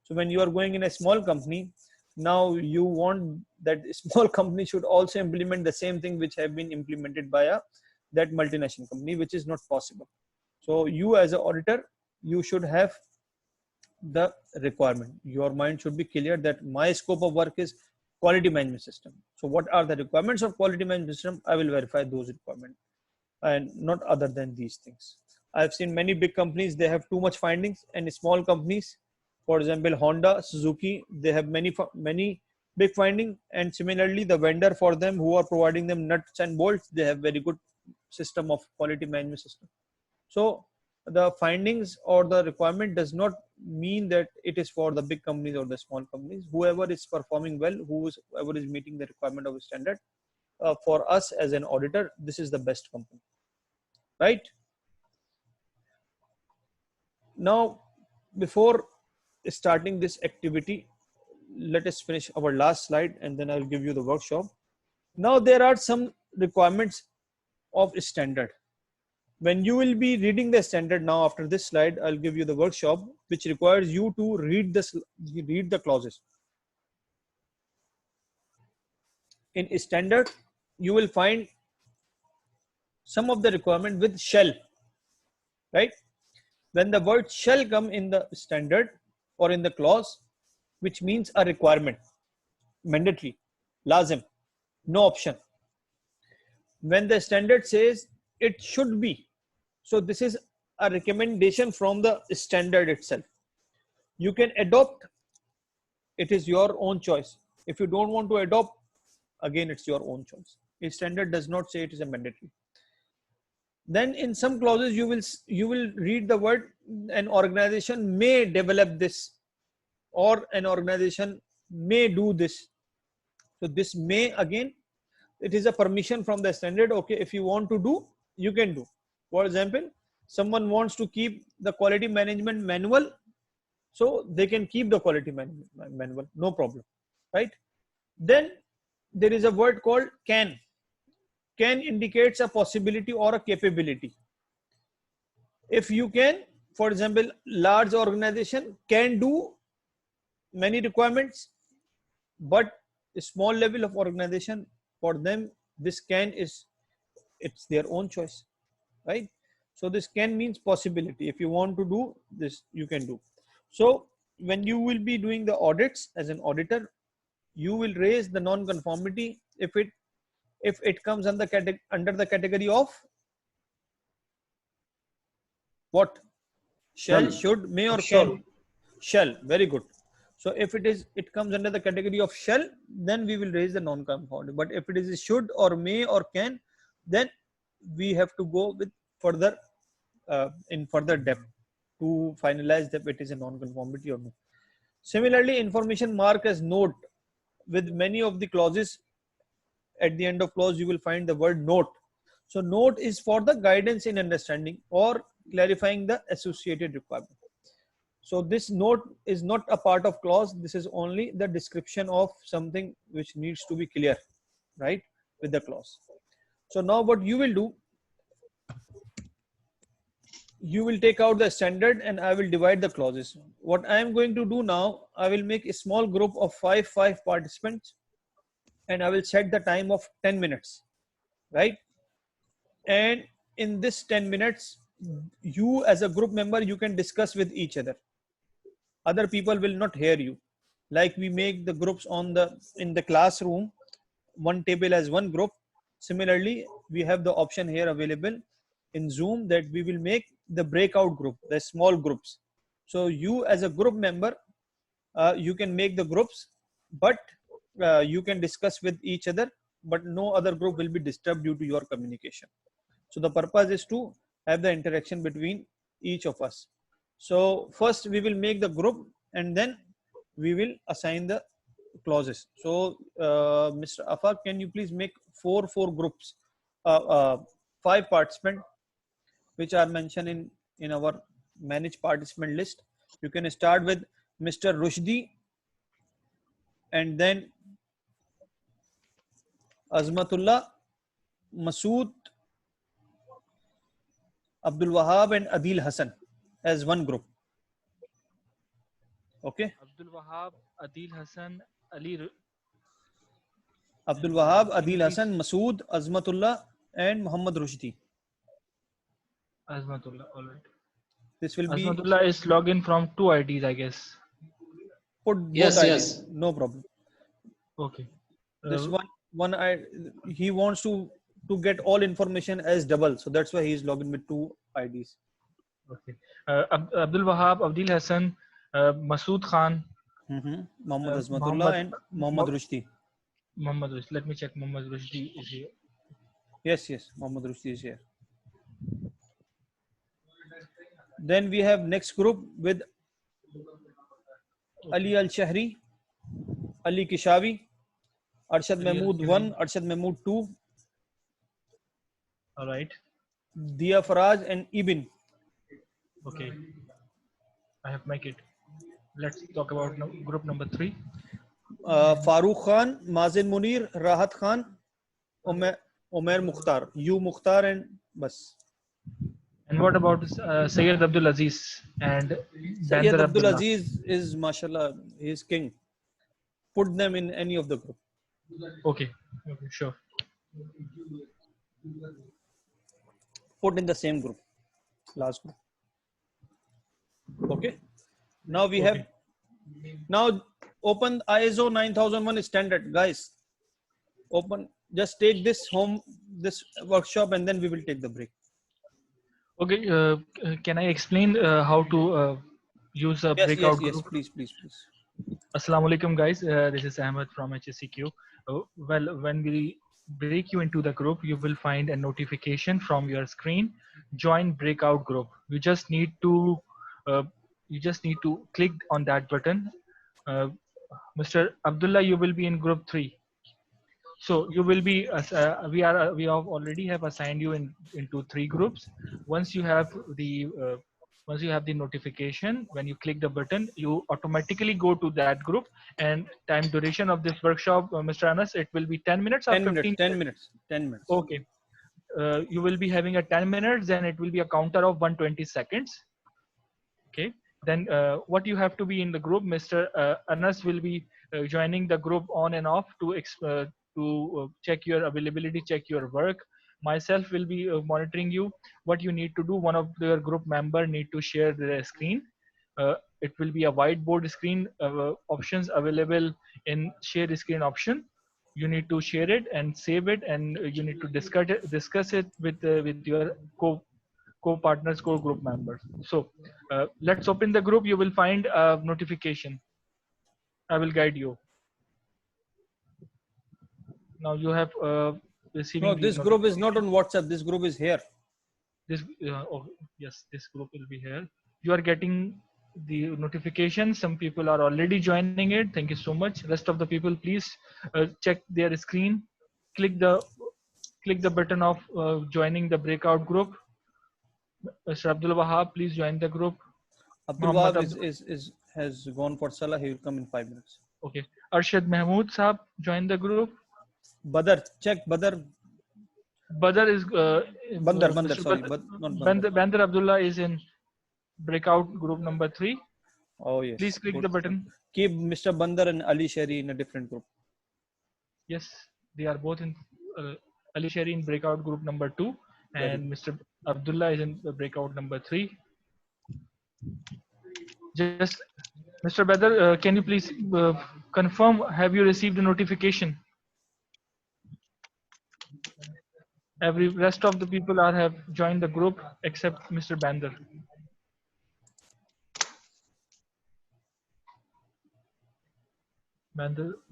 So when you are going in a small company, now you want that small company should also implement the same thing which have been implemented by that multinational company, which is not possible. So you as an auditor, you should have the requirement. Your mind should be clear that my scope of work is quality management system. So what are the requirements of quality management system? I will verify those requirements, and not other than these things. I've seen many big companies, they have too much findings, and small companies, for example, Honda, Suzuki, they have many big findings, and similarly the vendor for them who are providing them nuts and bolts, they have very good system of quality management system. So the findings or the requirement does not mean that it is for the big companies or the small companies. Whoever is performing well, whoever is meeting the requirement of a standard, for us as an auditor, this is the best company, right? Now, before starting this activity, let us finish our last slide, and then I'll give you the workshop. Now there are some requirements of standard. When you will be reading the standard, now after this slide, I'll give you the workshop which requires you to read the clauses. In standard, you will find some of the requirement with shall, right? When the word shall come in the standard or in the clause, which means a requirement, mandatory, lazim, no option. When the standard says it should be, so this is a recommendation from the standard itself. You can adopt, it is your own choice. If you don't want to adopt, again it's your own choice. A standard does not say it is a mandatory. Then in some clauses you will read the word an organization may develop this, or an organization may do this. So this may, again, it is a permission from the standard. Okay, if you want to do, you can do. For example, someone wants to keep the quality management manual, so they can keep the quality management manual, no problem, right? Then there is a word called can. Can indicates a possibility or a capability. If you can, for example, large organization can do many requirements, but a small level of organization, for them this can is, it's their own choice, right? So this can means possibility. If you want to do this, you can do. So when you will be doing the audits as an auditor, you will raise the non-conformity if it comes under the category of what? Shall, should, may, or can? Shall. Very good. So if it comes under the category of shall, then we will raise the non-conformity. But if it is should or may or can, then we have to go with further in further depth to finalize that it is a non-conformity or no. Similarly, information mark as note. With many of the clauses, at the end of clause you will find the word note. So note is for the guidance in understanding or clarifying the associated requirement. So this note is not a part of clause. This is only the description of something which needs to be clear, right, with the clause. So now what you will do, you will take out the standard and I will divide the clauses. What I am going to do now, I will make a small group of five participants, and I will set the time of 10 minutes, right? And in this 10 minutes, you as a group member, you can discuss with each other. Other people will not hear you. Like we make the groups in the classroom, one table as one group. Similarly, we have the option here available in Zoom that we will make the breakout group, the small groups. So you as a group member, you can make the groups, but you can discuss with each other, but no other group will be disturbed due to your communication. So the purpose is to have the interaction between each of us. So first we will make the group and then we will assign the clauses. So Mr. Afaq, can you please make four groups, 5 participants which are mentioned in our manage participant list. You can start with Mr. Rushdi, and then Azmatullah, Masood, Abdul Wahab, and Adil Hassan as one group. Okay. Abdul Wahab, Adil Hassan, Ali. Abdul Wahab, Adil Hassan, Masood, Azmatullah, and Muhammad Rushdi. Azmatullah, all right. This will be. Azmatullah is login from 2 IDs, I guess. Put Yes, both yes. IDs. No problem. Okay. This he wants to get all information as double, so that's why he is logging with 2 IDs. Okay. Abdul Wahab, Adil Hassan, Masood Khan, Muhammad Azmatullah, and Muhammad Rushdi. Muhammad Rushdi. Let me check. Muhammad Rushdi is here. Yes, Muhammad Rushdi is here. Then we have next group with Ali Al Shahri, Ali Kishawi, Arshad Mahmood 1, Arshad Mahmood 2. All right. Dia Faraj and Ibn. Okay. I have make it. Let's talk about group number 3. Farooq Khan, Mazin Munir, Rahat Khan, Umair Mukhtar, U Mukhtar, and Bas. And what about Sayyid Abdul Aziz and Sayyid Bandar Abdul Abdullah? Aziz is, mashallah, he is king. Put them in any of the group. Okay, sure. Put in the same group, last group. Okay. Now we have, now open ISO 9001 standard, guys. Open, just take this home, this workshop, and then we will take the break. Okay, can I explain how to use a breakout yes, group? please. Assalamu alaikum, guys. This is Ahmed from HSCQ. Well, when we break you into the group, you will find a notification from your screen. Join breakout group. You just need to click on that button. Mr. Abdullah, you will be in group 3. So you will be we have already have assigned you into 3 groups. Once you have the notification, when you click the button, you automatically go to that group. And time duration of this workshop, Mr. Anas, it will be 10 minutes or 15 minutes. 10 minutes. Okay. You will be having a 10 minutes, then it will be a counter of 120 seconds. Okay. Then what you have to be in the group, Mr. Anas will be joining the group on and off to check your availability, check your work. Myself will be monitoring you. What you need to do, one of your group member need to share their screen. It will be a whiteboard screen, options available in share screen option. You need to share it and save it, and you need to discuss it with your co-partners, co-group members. So let's open the group. You will find a notification. I will guide you. Now you have receiving. No, this group is not on WhatsApp. This group is here. This yes, this group will be here. You are getting the notification. Some people are already joining it. Thank you so much. Rest of the people, please check their screen. Click the button of joining the breakout group. Mr. Abdul Wahab, please join the group. Abdul Wahab has gone for Salah. He will come in 5 minutes. Okay. Arshad Mahmood Saab, join the group. Badar, check Badar. Badar is Bandar, sorry, not Bandar. Bandar Abdullah is in breakout group number 3. Oh yes. Please click the button. Keep Mr. Bandar and Ali Shari in a different group. Yes, they are both in Ali Shari in breakout group number 2, and Mr. Abdullah is in breakout number 3. Just Mr. Badr, can you please confirm, have you received a notification? Every rest of the people have joined the group except Mr. Bandar.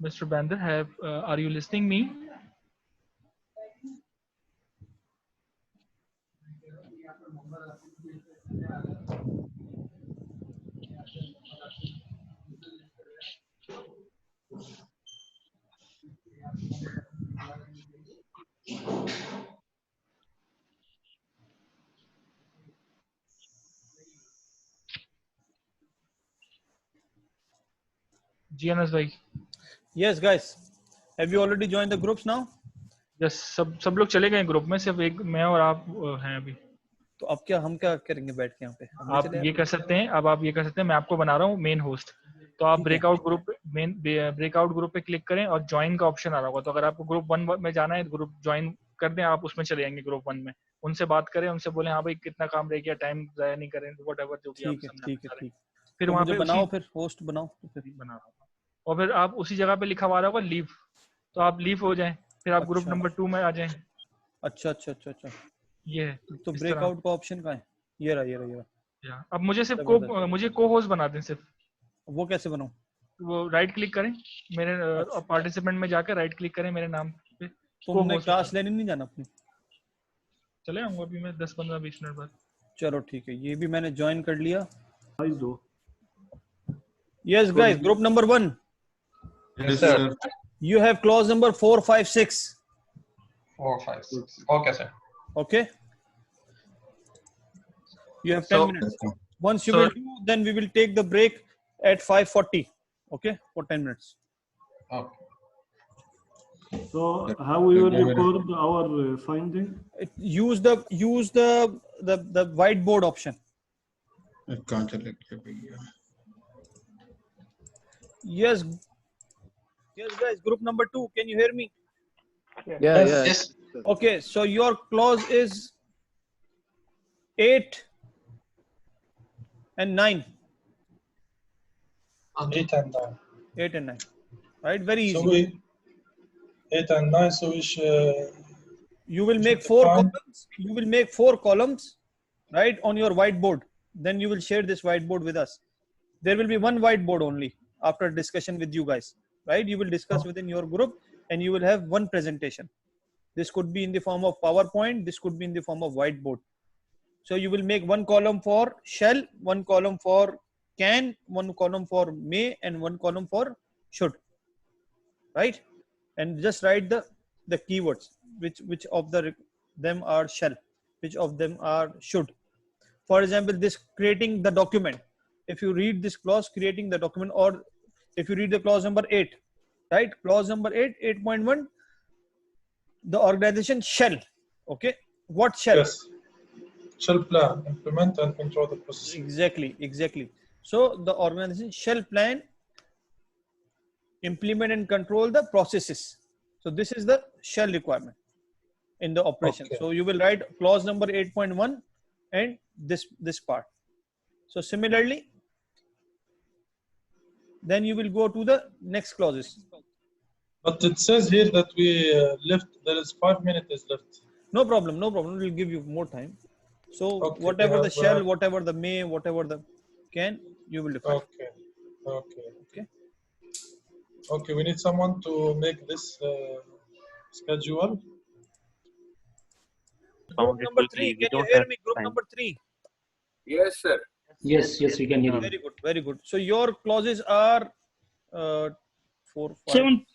Mr. Bandar, are you listening me? Anas bhai. Yes, guys. Have you already joined the groups now? Yes, सब लोग चले गए group में, सिर्फ एक मैं और आप हैं अभी. तो अब क्या हम क्या करेंगे बैठ के यहाँ पे? आप ये कर सकते हैं, अब आप ये कर सकते हैं, मैं आपको बना रहा हूँ मेन होस्ट. तो आप ब्रेकआउट ग्रुप पे क्लिक करें और ज्वाइन का ऑप्शन आ रहा होगा. तो अगर आपको ग्रुप 1 में जाना है, ग्रुप ज्वाइन कर दें, आप उसमें चले जाएंगे ग्रुप 1 में. उनसे बात करें, उनसे बोले हाँ भाई कितना काम रह गया, टाइम जाया नहीं करें, व्हाटएवर जो भी आप समझना है. फिर वहाँ पे बनाओ, फिर होस्ट बनाओ. बना और फिर आप उसी जगह पे लिखा हुआ होगा लीव, तो आप लीव हो जाएं, फिर आप ग्रुप नंबर 2 में आ जाएं. अच्छा. ये है. तो ब्रेकआउट का ऑप्शन कहाँ है? ये रहा. अब मुझे सिर्फ मुझे को होस्ट बना दें सिर्फ. वो कैसे बनाऊं? वो राइट क्लिक करें, मेरे पार्टिसिपेंट में जाकर राइट क्लिक करें मेरे नाम पे. तुमने क्लास लेने नहीं जाना अपनी? चले आऊंगा अभी मैं 10-15-20 मिनट बाद. चलो ठीक है, ये भी मैंने ज्वाइन कर लिया. Yes guys, group number 1. Yes sir. You have clause number 4, 5, 6. 4, 5, 6. Okay sir. Okay. You have 10 minutes. Once you will do, then we will take the break at 5:40. Okay, for 10 minutes. Okay. So how we will record our finding? Use the whiteboard option. Yes guys, group number 2, can you hear me? Yes. Okay, so your clause is 8 and 9. 8 and 9. 8 and 9. Right, very easy. So 8 and 9, so you will make 4 columns. You will make 4 columns, right, on your whiteboard. Then you will share this whiteboard with us. There will be one whiteboard only after discussion with you guys, right? You will discuss within your group and you will have one presentation. This could be in the form of PowerPoint. This could be in the form of whiteboard. So you will make one column for shall, one column for can, one column for may, and one column for should, right? And just write the keywords, which of them are shall, which of them are should. For example, this creating the document. If you read this clause, creating the document, or if you read the clause number 8, right? Clause number 8, 8.1, the organization shall, okay? What shall? Yes. Shall plan, implement, and control the process. Exactly. So the organization shall plan, implement, and control the processes. So this is the shall requirement in the operation. Okay. So you will write clause number 8.1 and this part. So similarly, then you will go to the next clauses. But it says here that we left, there is 5 minutes left. No problem. We'll give you more time. So okay, whatever the shall, whatever the may, whatever the can, you will define. Okay, we need someone to make this schedule. Group number 3, can you hear me? Group number 3. Yes, sir. Yes, we can hear you. Very good. So your clauses are 4, 5. 7.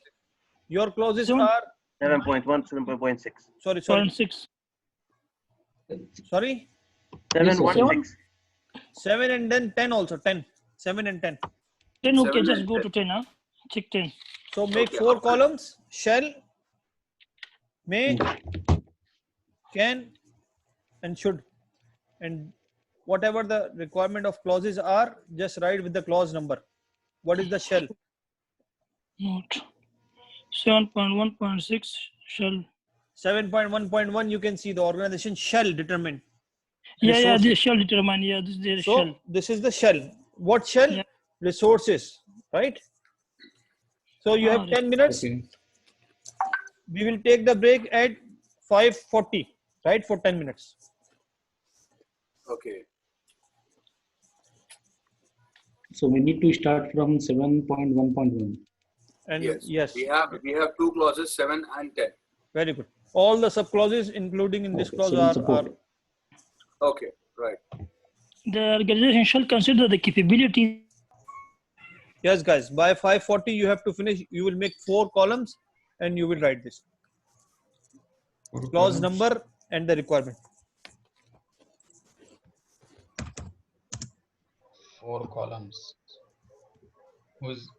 Your clauses are 7.1, 7.6. Sorry. 7.6. Sorry? 7.1.6. 7 and then 10 also. 10. 7 and 10. 10, okay, just go to 10, huh? Check 10. So make 4 columns. Shall, may, can, and should. And whatever the requirement of clauses are, just write with the clause number. What is the shall? Note. 7.1.6 shall. 7.1.1, you can see the organization shall determine. Yeah, this shall determine. Yeah, this is the shall. This is the shall. What shall? Yeah. resources, right? So you have 10 minutes. Okay. We will take the break at 5:40, right, for 10 minutes. Okay. So we need to start from 7.1.1. And yes, we have two clauses, 7 and 10. Very good. All the sub clauses, including in this clause, are okay, right. The organization shall consider the capability. Yes, guys. By 5:40, you have to finish. You will make 4 columns, and you will write this clause number and the requirement. 4 columns. Who's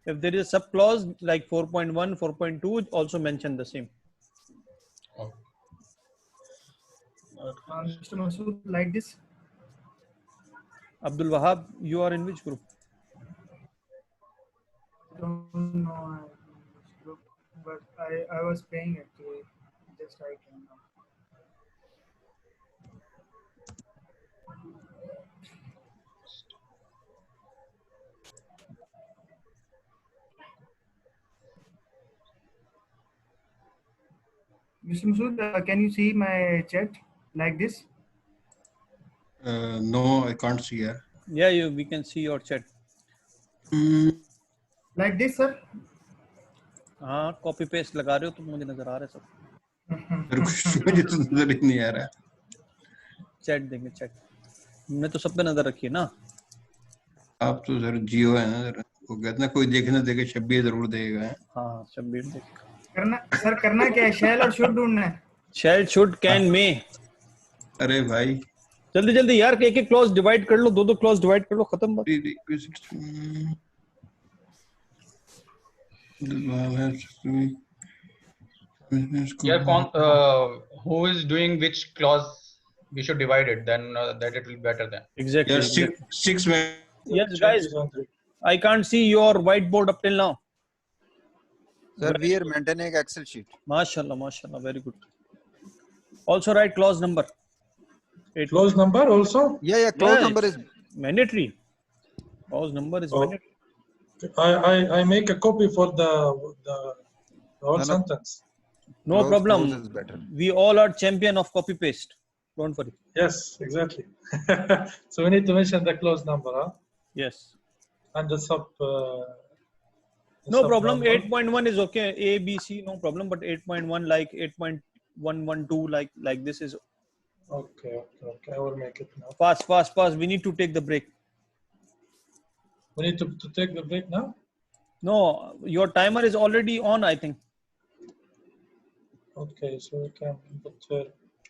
If there is a sub clause like 4.1, 4.2, also mention the same. Mr. Masood, like this. Abdul Wahab, you are in which group? I don't know which group, but I was paying actually. Just right now. Mr. Masood, can you see my chat like this? No, I can't see it. Yeah, we can see your chat. Like this, sir? हाँ, copy paste लगा रहे हो तो मुझे नजर आ रहा है सब. मुझे तो नजर ही नहीं आ रहा. Chat देंगे chat. हमने तो सब पे नजर रखी है ना. आप तो सर जियो है ना सर. वो कहते ना कोई देखे ना देखे शब्बीर जरूर देगा. हाँ, शब्बीर देखेगा. करना क्या है? शैल और शुड ढूंढना है. Shall, should, can, may. अरे भाई. जल्दी जल्दी यार, एक क्लॉज डिवाइड कर लो, 2 क्लॉज डिवाइड कर लो, खत्म बात. who is doing which clause? We should divide it, then that it will be better then. Exactly. Yeah, six men. Yes, guys. I can't see your whiteboard up till now. Sir, we are maintaining Excel sheet. Mashallah, mashallah, very good. Also write clause number. Clause number also? Yeah, clause number is mandatory. Clause number is mandatory. I make a copy for the whole sentence. No clause problem. Is better. We all are champion of copy paste. Don't worry. Yes, exactly. So we need to mention the clause number, huh? Yes. And the sub. No problem. 8.1 is okay. A, B, C, no problem. But 8.1 like 8.112 like this is. Okay. I will make it now. Fast. We need to take the break. We need to take the break now? No, your timer is already on, I think. Okay, so we can put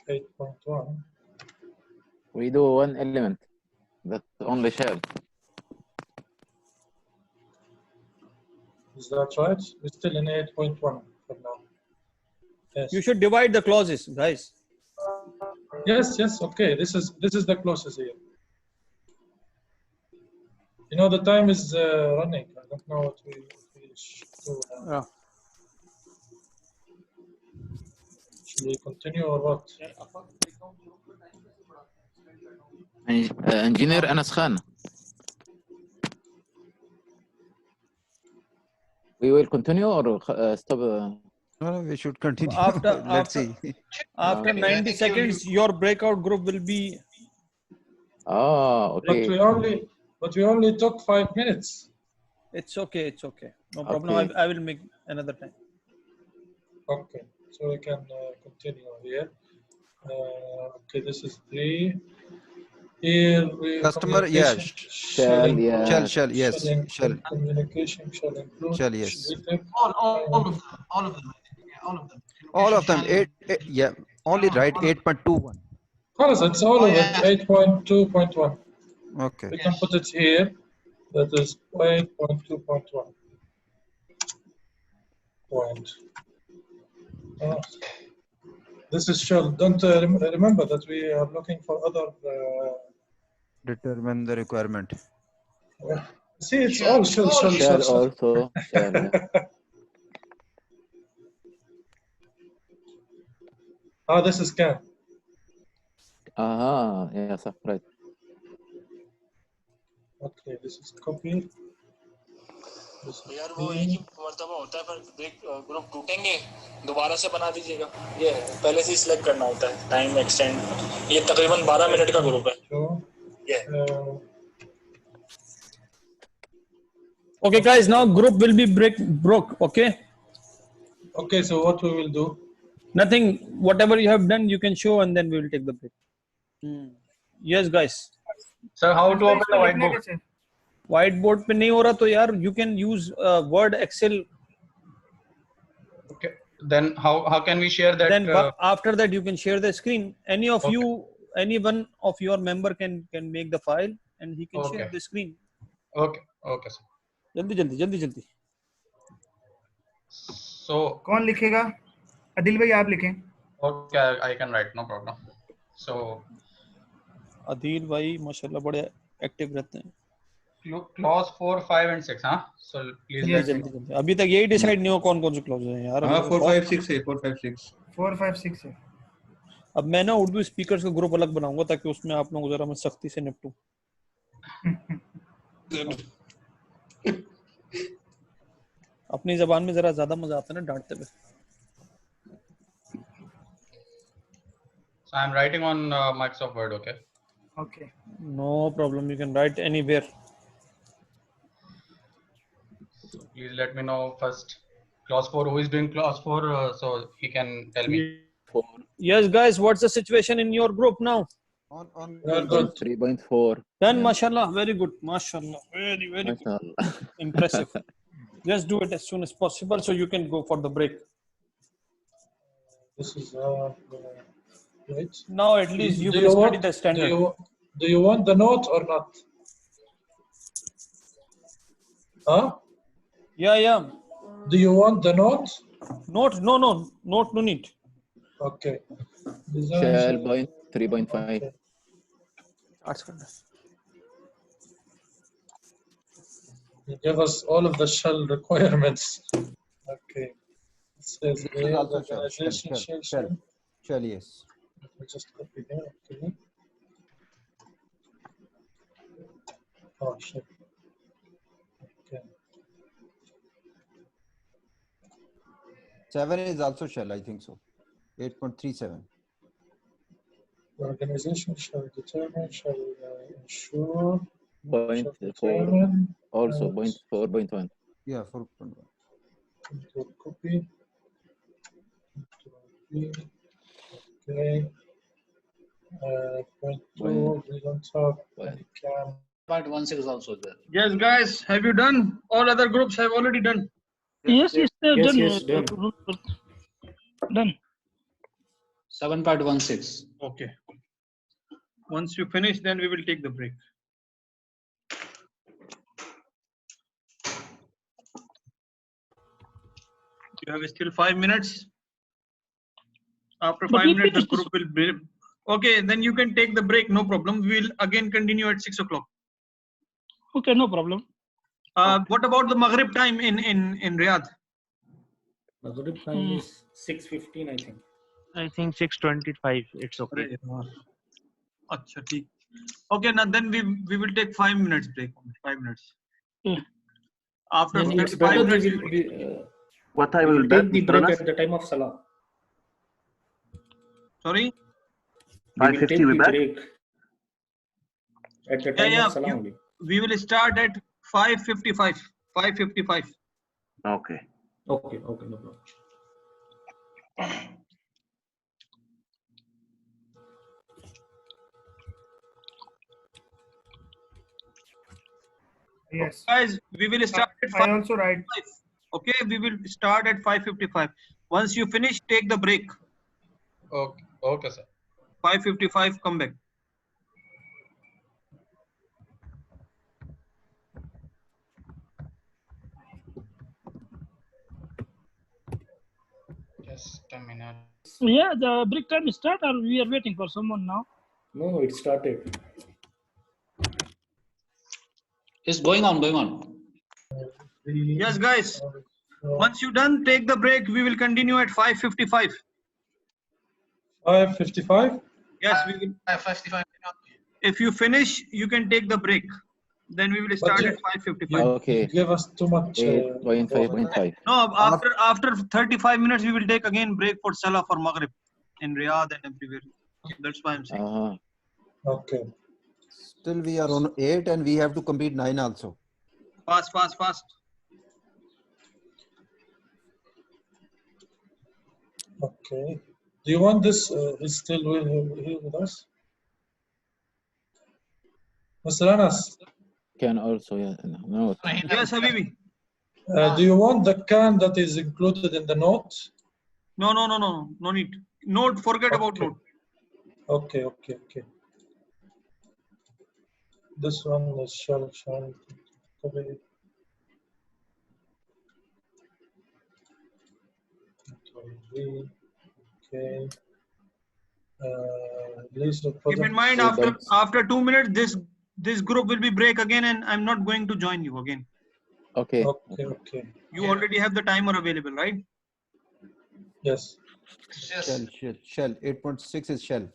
8.1. We do one element. That's only shell. Is that right? We're still in 8.1 for now. Yes. You should divide the clauses, guys. Yes. Okay. This is the clauses here. You know the time is running. I don't know what we should do now. Yeah. Should we continue or what? Engineer Anas Khan. We will continue or stop? No, we should continue. Let's see. After 90 seconds, your breakout group will be. Oh, okay. But we only took 5 minutes. It's okay. No problem. Okay. I will make another time. Okay, so we can continue here. Okay, this is 3. Here we customer, yes. Shall, yes. Shall. Communication shall include. Shall, yes. All of them. All of them. Yeah. Only write 8.21. It's all of it. 8.2.1. Okay. We can put it here. That is 8.2.1. Point. This is shell. Don't remember that we are looking for other. Determine the requirement. See, it's all shell. Also, shell. Ah, this is scan. Yeah, صح, right. Okay, this is copy. यार वो एक ही मर्तबा होता है, पर group टूटेंगे दोबारा से बना दीजिएगा। ये है, पहले से ही सिलेक्ट करना होता है, टाइम एक्सटेंड। ये तकरीबन 12 मिनट का ग्रुप है। ये Okay, guys, now group will be broke. Okay. Okay, so what we will do? Nothing. Whatever you have done, you can show, and then we will take the break. Yes, guys. Sir, how to open the whiteboard? Whiteboard पे नहीं हो रहा तो यार you can use Word, Excel. Okay. Then how can we share that? Then after that you can share the screen. Any of you, any one of your member can make the file and he can share the screen. Okay. Okay, sir. जल्दी. So कौन लिखेगा? अदिल भाई आप लिखें. Okay, I can write, no problem. So Adil भाई माशाल्लाह बड़े active रहते हैं. Clause 4, 5 and 6, हाँ? So please जल्दी. अभी तक यही डिसाइड नहीं हो कौन से क्लॉज हैं यार. हाँ 4, 5, 6 है. 4, 5, 6. 4, 5, 6 है. अब मैं ना उर्दू स्पीकर्स का ग्रुप अलग बनाऊंगा ताकि उसमें आप लोग जरा मैं सख्ती से निपटूं. अपनी जबान में जरा ज्यादा मजा आता है ना डांटते हुए. So I'm writing on Microsoft Word, okay? Okay. No problem. You can write anywhere. So please let me know first. Clause 4. Who is doing clause 4? So he can tell me. Yes, guys. What's the situation in your group now? On 3.4. Done, mashallah. Very good. Mashallah. Very good. Impressive. Just do it as soon as possible so you can go for the break. This is right. Now at least you will study the standard. Do you want the note or not? Huh? Yeah. Do you want the note? Note? No. Note, no need. Okay. Shell point 3.5. You give us all of the shell requirements. Okay. It says organization shell, yes. Let me just copy here. Okay. Oh shit. Okay. 7 is also shell, I think so. 8.37. The organization shall determine, shall ensure. Point 4. Also point 4.1. Yeah, 4.1. Copy. Okay. Point 2. We don't have any cam. 0.16 is also there. Yes, guys. Have you done? All other groups have already done. Yes, done. Yes, done. Done. 7.16. Okay. Once you finish, then we will take the break. You have still 5 minutes. After 5 minutes, the group will be. Okay, then you can take the break. No problem. We will again continue at 6 o'clock. Okay, no problem. What about the Maghrib time in Riyadh? Maghrib time is 6:15, I think. I think 6:25. It's okay. Acha, theek. Okay, now then we will take 5 minutes break. 5 minutes. After 5 minutes. What time will take the break at the time of Salah? Sorry? 5:50 we back? At the time of Salah only. We will start at 5:55. 5:55. Okay. Okay, no problem. Yes. Guys, we will start at 5. I also write. Okay, we will start at 5:55. Once you finish, take the break. Okay, sir. 5:55, come back. Just a minute. Yeah, the break time start or we are waiting for someone now? No, it started. It's going on. Yes, guys. Once you're done, take the break. We will continue at 5:55. 5:55. Yes, we will. 5:55. If you finish, you can take the break. Then we will start at 5:55. Okay. You give us too much. 8.5.5. No, after 35 minutes, we will take again break for Salah for Maghrib in Riyadh and everywhere. That's why I'm saying. Okay. Still, we are on 8 and we have to complete 9 also. Fast. Okay. Do you want this? Is still here with us? Mr. Anas? Can also, yeah. No. Yes, Habibi. Do you want the can that is included in the note? No need. Note, forget about note. Okay. This one is shall copy. Okay. Keep in mind, after 2 minutes, this group will be break again, and I'm not going to join you again. Okay. You already have the timer available, right? Yes. Shell. 8.6 is shell.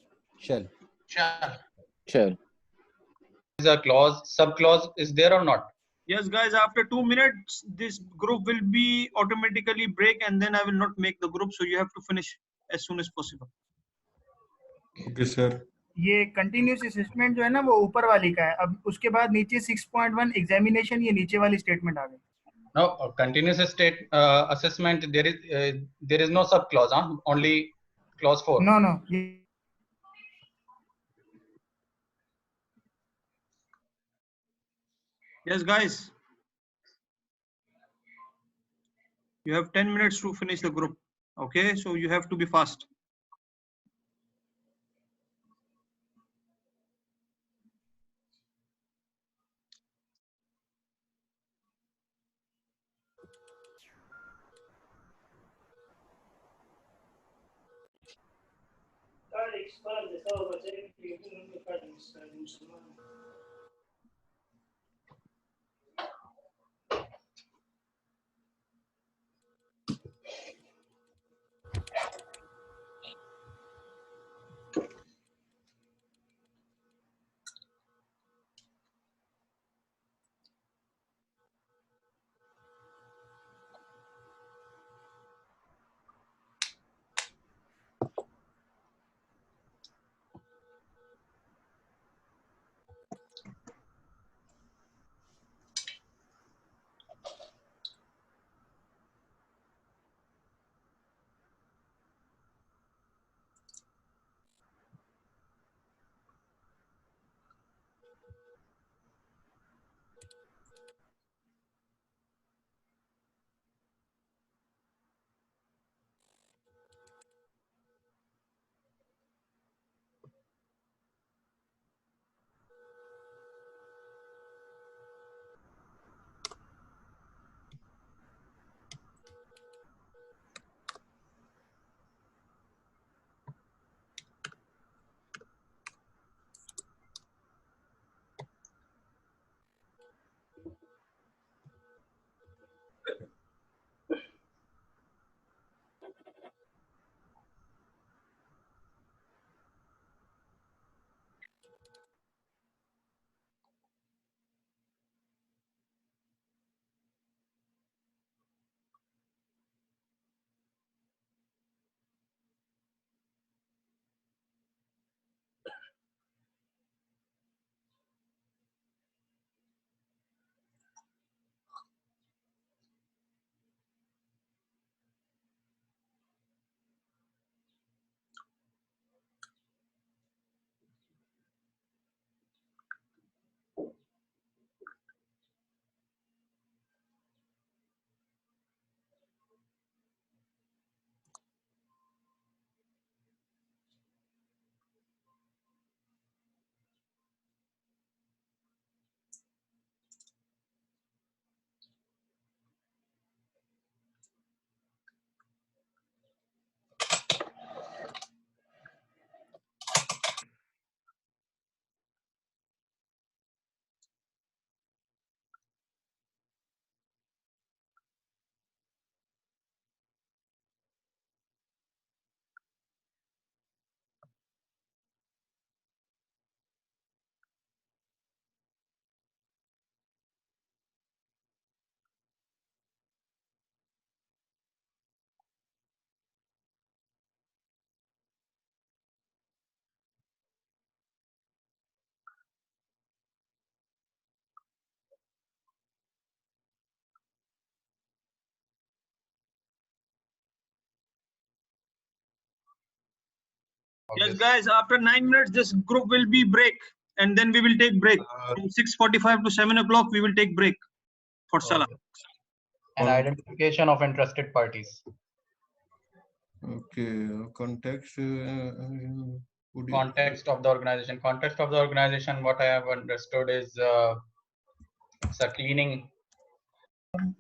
Is a clause, sub-clause is there or not? Yes, guys, after 2 minutes, this group will be automatically break, and then I will not make the group, so you have to finish as soon as possible. Okay, sir. ये continuous assessment जो है ना वो ऊपर वाली का है. अब उसके बाद नीचे 6.1 एग्जामिनेशन, ये नीचे वाली स्टेटमेंट आ गई. No, continuous state assessment. There is no sub clause. Only clause 4. No. Yes, guys. You have 10 minutes to finish the group. Okay, so you have to be fast. of Yes, this? guys, after 9 minutes, this group will be break, and then we will take break. From 6:45 to 7 o'clock, we will take break for Salah. And identification of interested parties. Okay, context. Context of the organization. Context of the organization, what I have understood is it's a cleaning.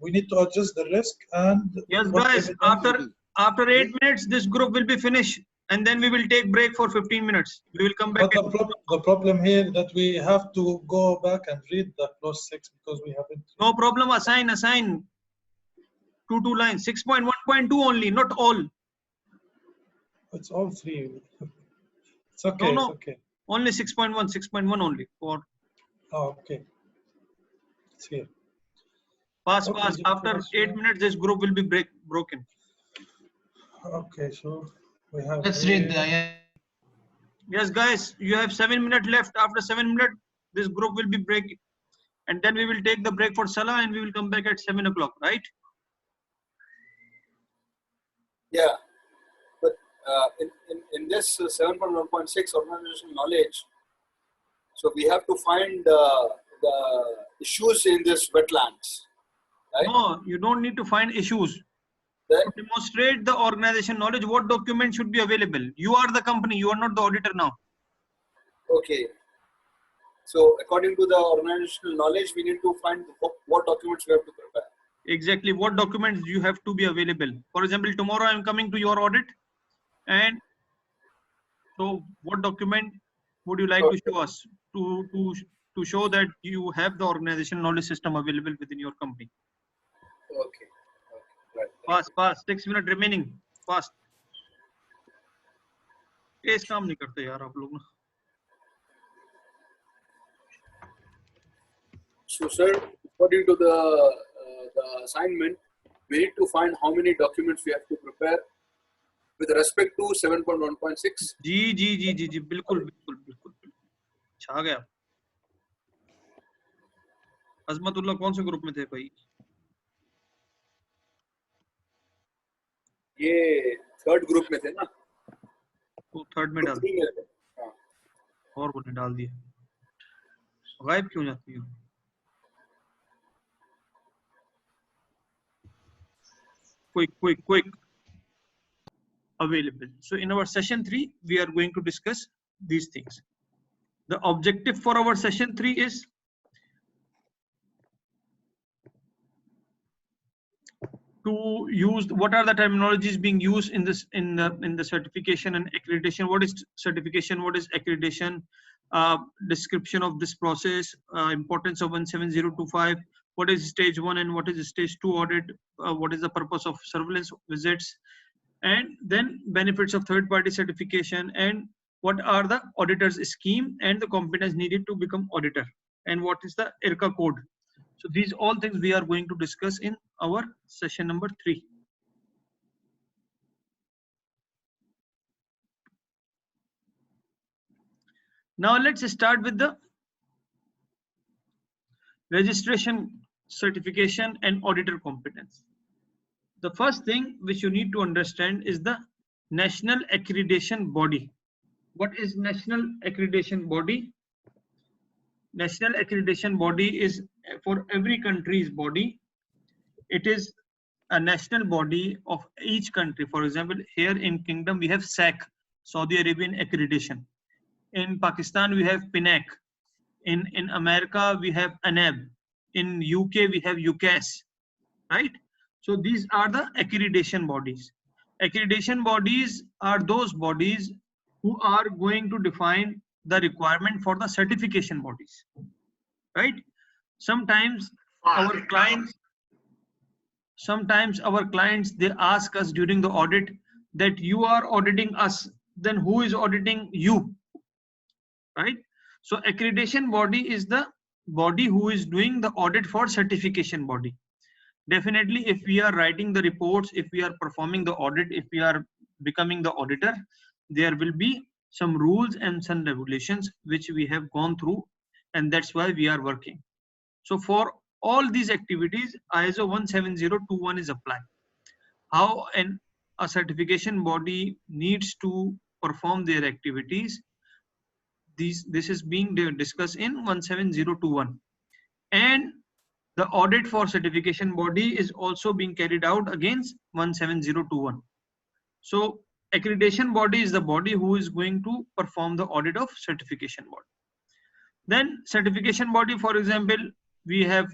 We need to adjust the risk and Yes, what guys, after 8 minutes, this group will be finished, and then we will take break for 15 minutes. We will come back. But the problem here that we have to go back and read the clause 6 because we haven't. No problem. Assign. 2 lines. 6.1.2 only, not all. It's all three. It's okay. No. It's okay. Only 6.1. 6.1 only. For Oh, okay. It's here. Pass. Okay, After 8 minutes, this group will be broken. Okay, so we have. Let's read the. Yes, guys, you have 7 minutes left. After 7 minutes, this group will be breaking, and then we will take the break for Salah, and we will come back at 7 o'clock, right? Yeah, but in this 7.1.6 organizational knowledge, so we have to find the issues in this wetlands, right? No, you don't need to find issues. To demonstrate the organization knowledge, what document should be available? You are the company, you are not the auditor now. Okay. So according to the organizational knowledge, we need to find what documents we have to prepare. Exactly, what documents you have to be available. For example, tomorrow I am coming to your audit, and so what document would you like to show us to show that you have the organization knowledge system available within your company? Okay. Right. Fast. 6 minutes remaining. Fast. इस काम नहीं करते यार आप लोग ना. So, sir, according to the assignment, we need to find how many documents we have to prepare with respect to 7.1.6. जी बिल्कुल छा गया. अजमतुल्लाह कौन से ग्रुप में थे भाई? ये थर्ड ग्रुप में थे ना? तो थर्ड में डाल दिया. और को डाल दिया. गायब क्यों जाती हो? Quick. Available. So in our session 3, we are going to discuss these things. The objective for our session 3 is to use what are the terminologies being used in this in the certification and accreditation. What is certification? What is accreditation? Description of this process. Importance of 17025. What is stage 1 and what is stage 2 audit? What is the purpose of surveillance visits? And then benefits of third-party certification, and what are the auditor's scheme and the competence needed to become auditor, and what is the IRCA code. So these all things we are going to discuss in our session number 3. Now let's start with the registration, certification, and auditor competence. The first thing which you need to understand is the national accreditation body. What is national accreditation body? National accreditation body is for every country's body. It is a national body of each country. For example, here in Kingdom we have SAC, Saudi Arabian Accreditation. In Pakistan we have PNAC. In America we have ANAB. In UK we have UCAS, right? So these are the accreditation bodies. Accreditation bodies are those bodies who are going to define the requirement for the certification bodies, right? Sometimes our clients, they ask us during the audit that you are auditing us, then who is auditing you, right? So accreditation body is the body who is doing the audit for certification body. Definitely, if we are writing the reports, if we are performing the audit, if we are becoming the auditor, there will be some rules and some regulations which we have gone through, and that's why we are working. So for all these activities, ISO 17021 is applied. How a certification body needs to perform their activities. This is being discussed in 17021, and the audit for certification body is also being carried out against 17021. So accreditation body is the body who is going to perform the audit of certification body. Then certification body, for example, we have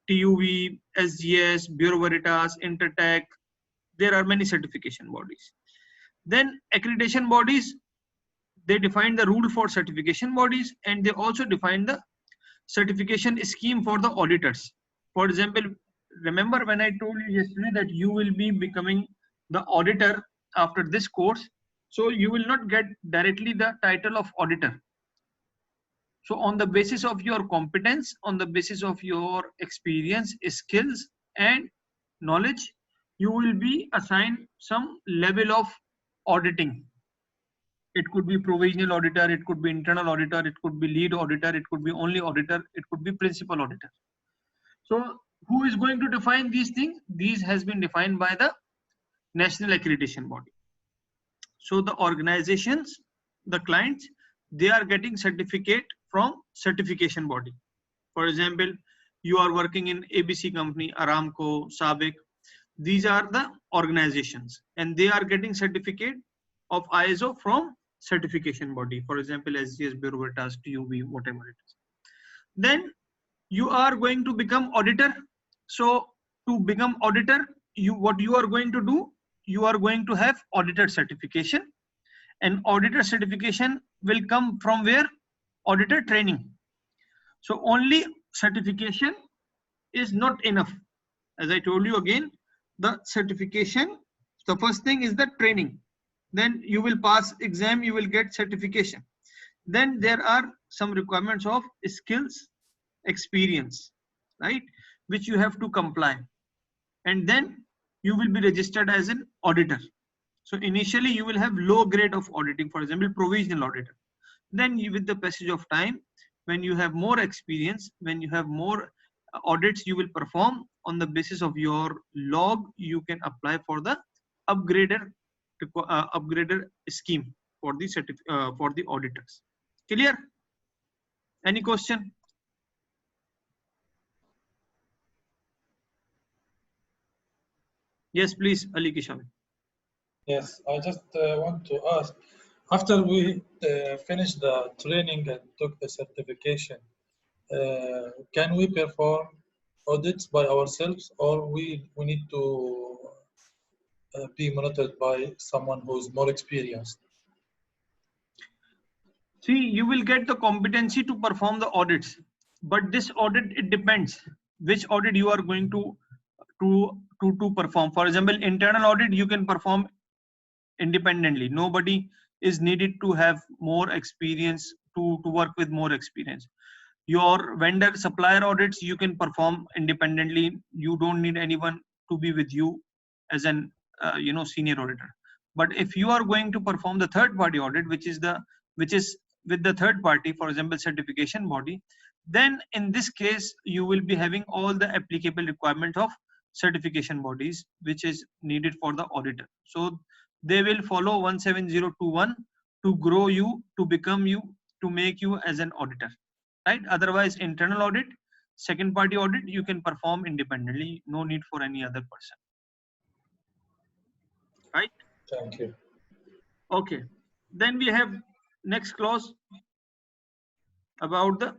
TUV, SGS, Bureau Veritas, Intertech. There are many certification bodies. Then accreditation bodies, they define the rule for certification bodies, and they also define the certification scheme for the auditors. For example, remember when I told you yesterday that you will be becoming the auditor after this course, so you will not get directly the title of auditor. So on the basis of your competence, on the basis of your experience, skills and knowledge, you will be assigned some level of auditing. It could be provisional auditor, it could be internal auditor, it could be lead auditor, it could be only auditor, it could be principal auditor. So who is going to define these things? These has been defined by the National Accreditation Body. So the organizations, the clients, they are getting certificate from certification body. For example, you are working in ABC company, Aramco, SABIC. These are the organizations, and they are getting certificate of ISO from certification body. For example, SGS, Bureau Veritas, TUV, whatever it is. Then you are going to become auditor. So to become auditor, what you are going to do, you are going to have auditor certification, and auditor certification will come from where? Auditor training. So only certification is not enough. As I told you again, the certification, the first thing is the training. Then you will pass exam, you will get certification. Then there are some requirements of skills, experience, right, which you have to comply. And then you will be registered as an auditor. So initially you will have low grade of auditing, for example, provisional auditor. Then you, with the passage of time, when you have more experience, when you have more audits you will perform, on the basis of your log, you can apply for the upgrader scheme for the auditors. Clear? Any question? Yes, please, Ali Kishan. Yes, I just want to ask, after we finish the training and took the certification, can we perform audits by ourselves, or we need to be monitored by someone who is more experienced? See, you will get the competency to perform the audits, but this audit, it depends which audit you are going to perform. For example, internal audit you can perform independently. Nobody is needed to have more experience to work with more experience. Your vendor supplier audits you can perform independently. You don't need anyone to be with you as an senior auditor. But if you are going to perform the third party audit, which is with the third party, for example, certification body, then in this case you will be having all the applicable requirements of certification bodies which is needed for the auditor. So they will follow 17021 to grow you, to become you, to make you as an auditor, right? Otherwise, internal audit, second party audit, you can perform independently. No need for any other person, right? Thank you. Okay, then we have next clause about the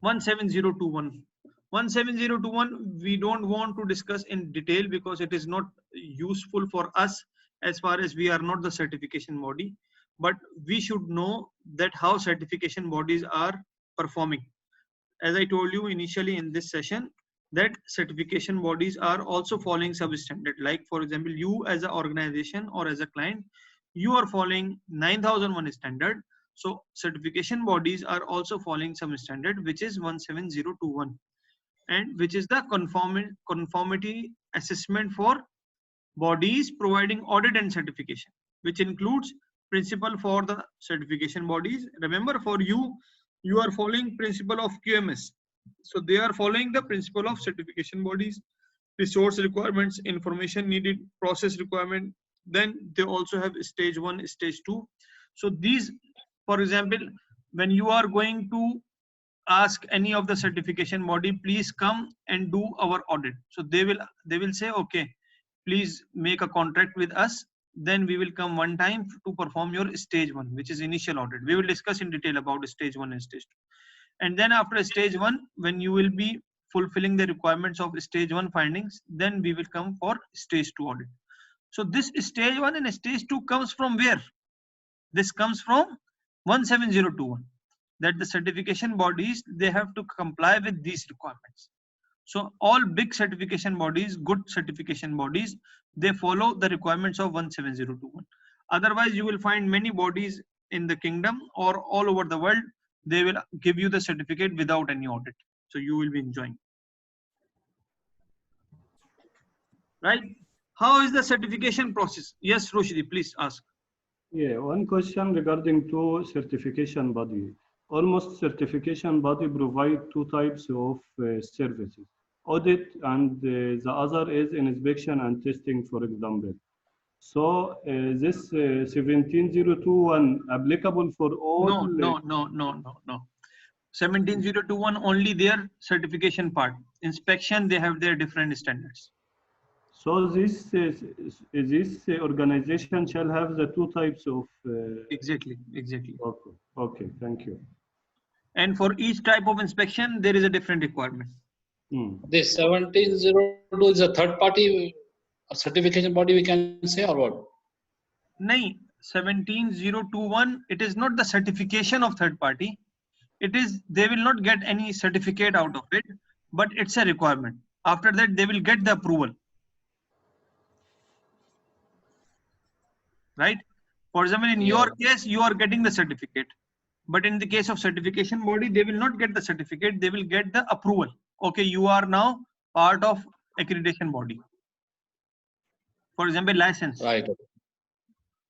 17021. 17021 we don't want to discuss in detail because it is not useful for us as far as we are not the certification body, but we should know that how certification bodies are performing. As I told you initially in this session, that certification bodies are also following substandard. Like for example, you as an organization or as a client, you are following 9001 standard. So certification bodies are also following some standard, which is 17021, and which is the conformity assessment for bodies providing audit and certification, which includes principle for the certification bodies. Remember, for you are following principle of QMS. So they are following the principle of certification bodies, resource requirements, information needed, process requirement, Then they also have stage 1, stage 2. So these, for example, when you are going to ask any of the certification body, please come and do our audit. So they will say, okay, please make a contract with us. Then we will come one time to perform your stage 1, which is initial audit. We will discuss in detail about stage 1 and stage 2. And then after stage 1, when you will be fulfilling the requirements of stage 1 findings, then we will come for stage 2 audit. So this stage 1 and stage 2 comes from where? This comes from 17021, that the certification bodies, they have to comply with these requirements. So all big certification bodies, good certification bodies, they follow the requirements of 17021. Otherwise, you will find many bodies in the kingdom or all over the world, they will give you the certificate without any audit. So you will be enjoying. Right? How is the certification process? Yes, Roshdi, please ask. Yeah, one question regarding to certification body. Almost certification body provide two types of services, audit and the other is inspection and testing, for example. So this 17021 applicable for all? No. 17021 only their certification part. Inspection, they have their different standards. So this organization shall have the two types of. Exactly. Okay, thank you. And for each type of inspection, there is a different requirement. This 1702 is a third party certification body, we can say, or what? No, 17021, it is not the certification of third party. It is, they will not get any certificate out of it, but it's a requirement. After that, they will get the approval. Right? For example, in your case, you are getting the certificate. But in the case of certification body, they will not get the certificate, they will get the approval. Okay, you are now part of accreditation body. For example, license. Right.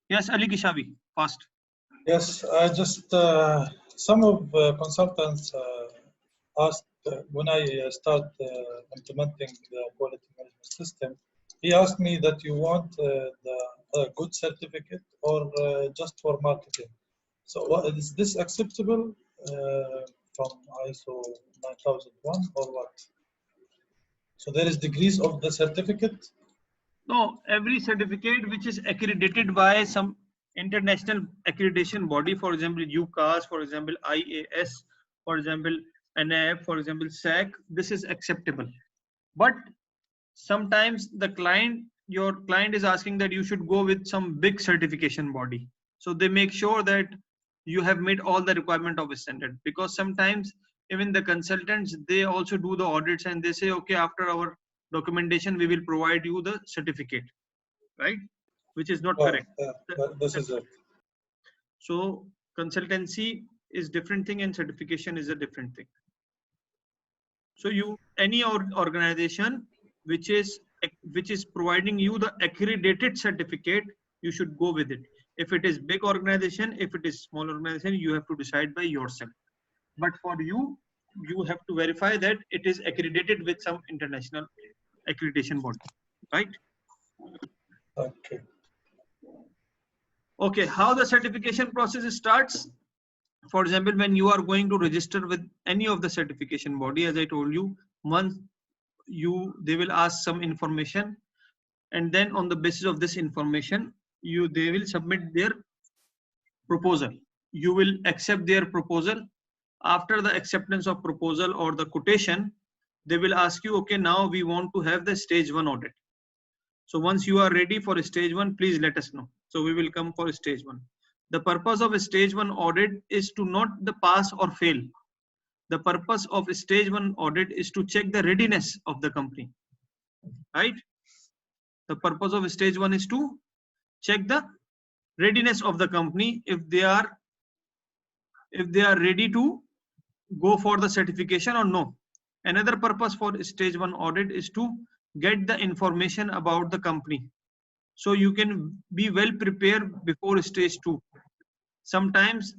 Yes, Ali Kishavi, fast. Yes, I just, some of consultants asked when I start implementing the quality management system, he asked me that you want the good certificate or just for marketing. So is this acceptable from ISO 9001 or what? So there is degrees of the certificate? No, every certificate which is accredited by some international accreditation body, for example, UCAS, for example, IAS, for example, NAF, for example, SAC, this is acceptable. But sometimes the client, your client is asking that you should go with some big certification body. So they make sure that you have met all the requirement of a standard, because sometimes even the consultants, they also do the audits and they say, okay, after our documentation, we will provide you the certificate, right? Which is not correct. This is it. So consultancy is different thing and certification is a different thing. So any organization which is providing you the accredited certificate, you should go with it. If it is big organization, if it is small organization, you have to decide by yourself. But for you have to verify that it is accredited with some international accreditation body, right? Okay. Okay, how the certification process starts? For example, when you are going to register with any of the certification body, as I told you, once they will ask some information, and then on the basis of this information, they will submit their proposal. You will accept their proposal. After the acceptance of proposal or the quotation, they will ask you, okay, now we want to have the stage 1 audit. So once you are ready for stage 1, please let us know. So we will come for stage 1. The purpose of a stage 1 audit is to not the pass or fail. The purpose of a stage 1 audit is to check the readiness of the company, right? The purpose of stage 1 is to check the readiness of the company, if they are ready to go for the certification or no. Another purpose for stage 1 audit is to get the information about the company, so you can be well prepared before stage 2. Sometimes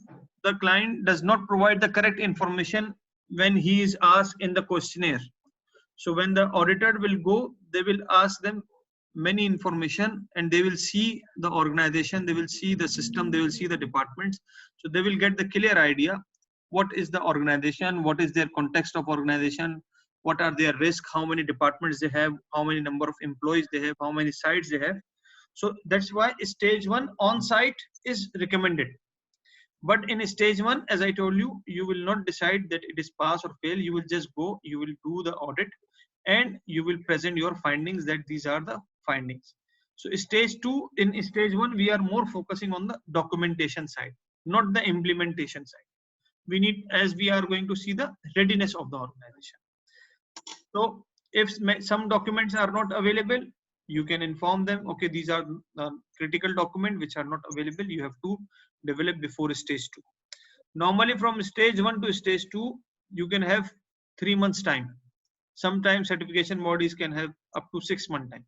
the client does not provide the correct information when he is asked in the questionnaire. So when the auditor will go, they will ask them many information, and they will see the organization, they will see the system, they will see the departments. So they will get the clear idea what is the organization, what is their context of organization, what are their risks, how many departments they have, how many number of employees they have, how many sites they have. So that's why stage 1 on-site is recommended. But in stage 1, as I told you, you will not decide that it is pass or fail. You will just go, you will do the audit, and you will present your findings that these are the findings. So stage 2, in stage 1, we are more focusing on the documentation side, not the implementation side. We need, as we are going to see the readiness of the organization. So if some documents are not available, you can inform them, okay, these are critical documents which are not available, you have to develop before stage 2. Normally from stage 1 to stage 2, you can have 3 months time. Sometimes certification bodies can have up to 6 months time.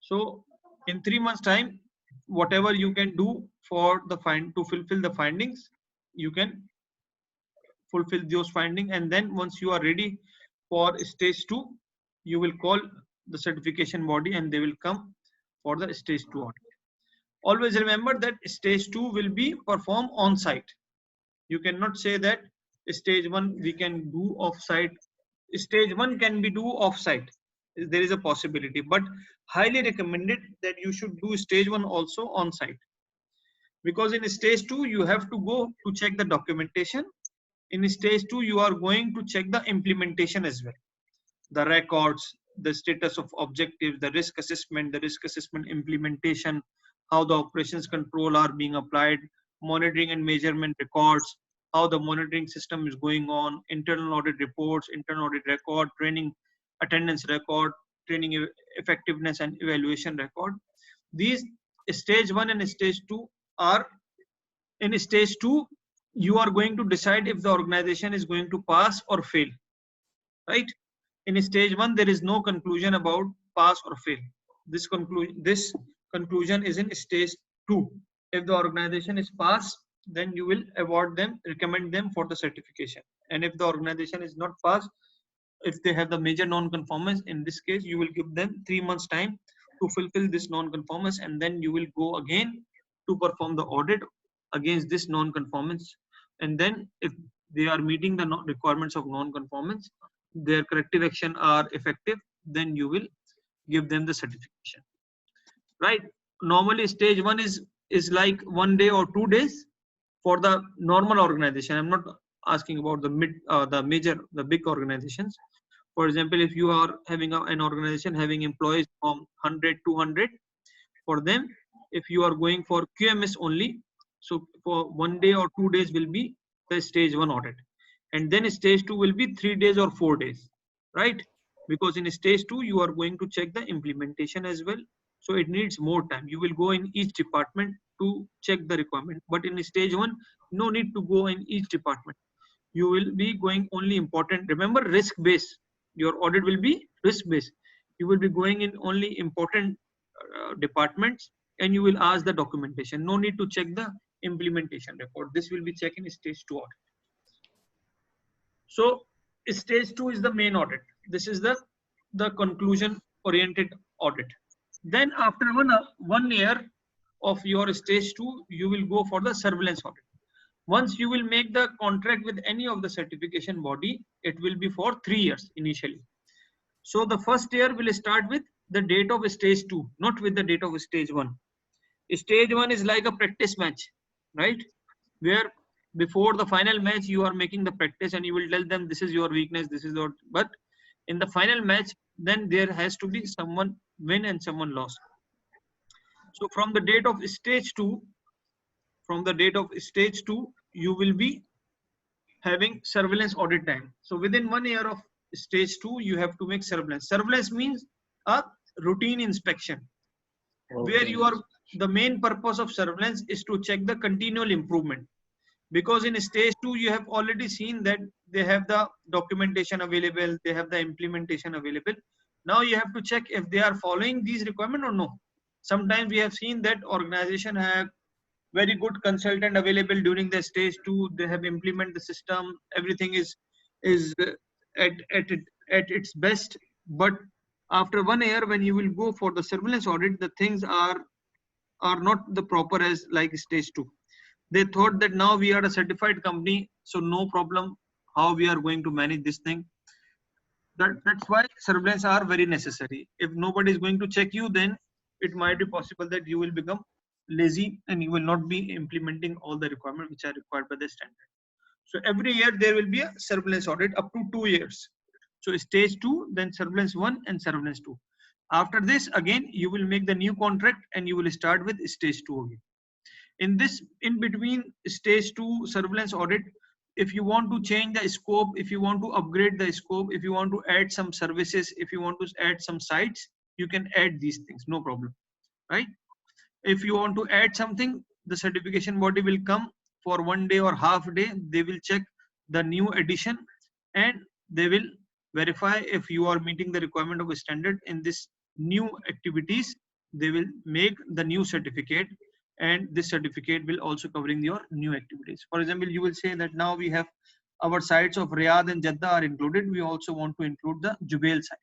So in 3 months time, whatever you can do for the to fulfill the findings, you can fulfill those findings. And then once you are ready for stage 2, you will call the certification body and they will come for the stage 2 audit. Always remember that stage 2 will be performed on site. You cannot say that stage 1 we can do off site. Stage 1 can be do off site. There is a possibility, but highly recommended that you should do stage 1 also on site, because in stage 2 you have to go to check the documentation. In stage 2 you are going to check the implementation as well, the records, the status of objectives, the risk assessment implementation, how the operations control are being applied, monitoring and measurement records, how the monitoring system is going on, internal audit reports, internal audit record, training attendance record, training effectiveness and evaluation record. These stage 1 and stage 2 are, in stage 2 you are going to decide if the organization is going to pass or fail, right? In stage 1 there is no conclusion about pass or fail. This conclusion is in stage 2. If the organization is pass, then you will award them, recommend them for the certification. And if the organization is not pass, if they have the major non-conformance, in this case you will give them 3 months time to fulfill this non-conformance, and then you will go again to perform the audit against this non-conformance. And then if they are meeting the requirements of non-conformance, their corrective action are effective, then you will give them the certification, right? Normally stage 1 is like 1 day or 2 days for the normal organization. I'm not asking about the big organizations. For example, if you are having an organization having employees from 100 to 200, for them, if you are going for QMS only, so for 1 day or 2 days will be the stage 1 audit, and then stage 2 will be 3 days or 4 days, right? Because in stage 2 you are going to check the implementation as well, so it needs more time. You will go in each department to check the requirement, but in stage 1 no need to go in each department. You will be going only important. Remember, risk based, your audit will be risk based. You will be going in only important departments, and you will ask the documentation. No need to check the implementation report. This will be checked in stage 2 audit. So stage 2 is the main audit. This is the conclusion oriented audit. Then after 1 year of your stage 2, you will go for the surveillance audit. Once you will make the contract with any of the certification body, it will be for 3 years initially. So the first year will start with the date of stage 2, not with the date of stage 1. Stage 1 is like a practice match, right? Where before the final match, you are making the practice and you will tell them this is your weakness, this is your, but in the final match, then there has to be someone win and someone lost. So from the date of stage 2, you will be having surveillance audit time. So within 1 year of stage 2, you have to make surveillance. Surveillance means a routine inspection, where you are, the main purpose of surveillance is to check the continual improvement. Because in stage 2, you have already seen that they have the documentation available, they have the implementation available. Now you have to check if they are following these requirements or no. Sometimes we have seen that organization have very good consultant available during the stage 2. They have implemented the system. Everything is at its best, but After 1 year, when you will go for the surveillance audit, the things are not the proper as like stage 2. They thought that now we are a certified company, so no problem how we are going to manage this thing. That's why surveillance are very necessary. If nobody is going to check you, then it might be possible that you will become lazy and you will not be implementing all the requirements which are required by the standard. So every year there will be a surveillance audit up to 2 years. So stage 2, then surveillance 1 and surveillance 2. After this, again, you will make the new contract and you will start with stage 2 again. In between stage 2 surveillance audit, if you want to change the scope, if you want to upgrade the scope, if you want to add some services, if you want to add some sites, you can add these things, no problem, right? If you want to add something, the certification body will come for 1 day or half day. They will check the new addition and they will verify if you are meeting the requirement of a standard in this new activities. They will make the new certificate, and this certificate will also covering your new activities. For example, you will say that now we have our sites of Riyadh and Jeddah are included. We also want to include the Jubail site.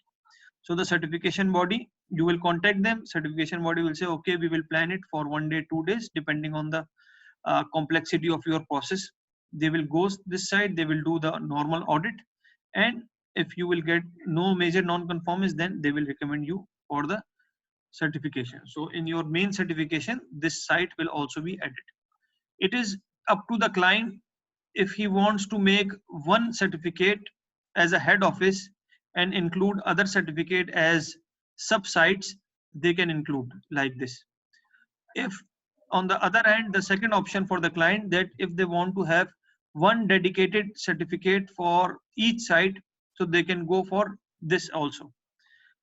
So the certification body, you will contact them. Certification body will say, okay, we will plan it for 1 day, 2 days, depending on the complexity of your process. They will go this side, they will do the normal audit. And if you will get no major non-conformance, then they will recommend you for the certification. So in your main certification, this site will also be added. It is up to the client if he wants to make one certificate as a head office and include other certificate as sub sites, they can include like this. If on the other hand, the second option for the client, that if they want to have one dedicated certificate for each site, so they can go for this also.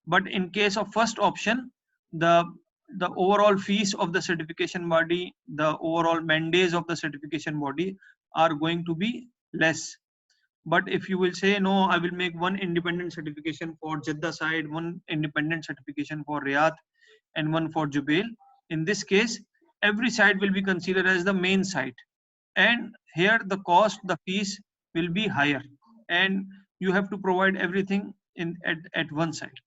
But in case of first option, the overall fees of the certification body, the overall mandates of the certification body are going to be less. But if you will say, no, I will make one independent certification for Jeddah side, one independent certification for Riyadh, and one for Jubail, in this case, every site will be considered as the main site. And here the cost, the fees will be higher. And you have to provide everything at one site.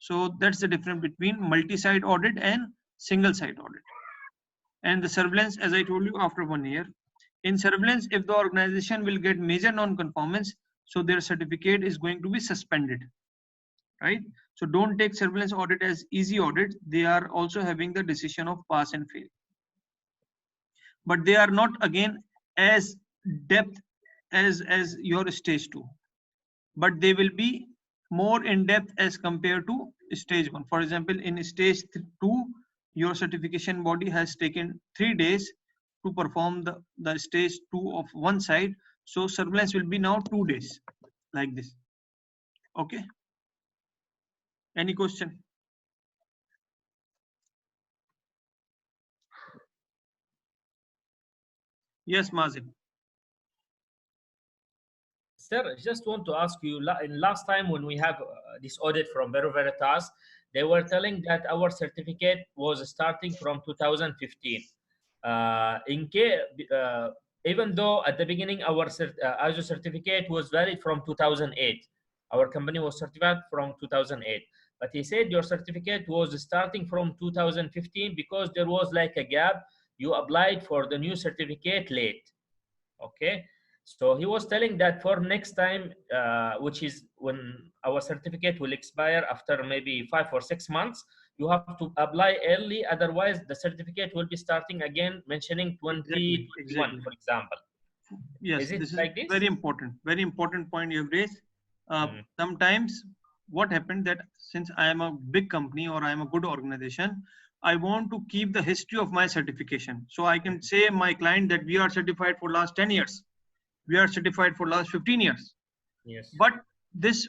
So that's the difference between multi-site audit and single-site audit. And the surveillance, as I told you, after 1 year. In surveillance, if the organization will get major non-conformance, so their certificate is going to be suspended, right? So don't take surveillance audit as easy audit. They are also having the decision of pass and fail. But they are not, again, as depth as your stage 2. But they will be more in depth as compared to stage 1. For example, in stage 2, your certification body has taken 3 days to perform the stage 2 of one side. So surveillance will be now 2 days, like this. Okay. Any question? Yes, Mazin. Sir, I just want to ask you, in last time when we have this audit from Bureau Veritas, they were telling that our certificate was starting from 2015. Even though at the beginning our ISO certificate was valid from 2008, our company was certified from 2008. But he said your certificate was starting from 2015 because there was like a gap. You applied for the new certificate late. Okay. So he was telling that for next time, which is when our certificate will expire after maybe 5 or 6 months, you have to apply early. Otherwise, the certificate will be starting again, mentioning 2021, exactly. For example. Yes, this is like this? Very important point you have raised. Sometimes what happened that since I am a big company or I am a good organization, I want to keep the history of my certification. So I can say my client that we are certified for last 10 years. We are certified for last 15 years. Yes. But this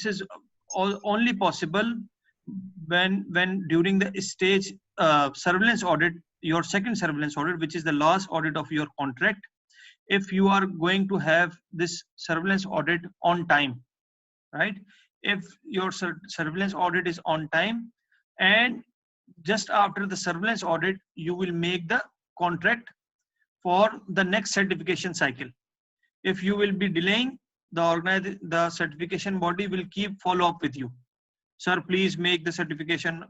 is only possible when during the stage surveillance audit, your second surveillance audit, which is the last audit of your contract, if you are going to have this surveillance audit on time, right? If your surveillance audit is on time, and just after the surveillance audit, you will make the contract for the next certification cycle. If you will be delaying, the certification body will keep follow up with you. sir, please make the certification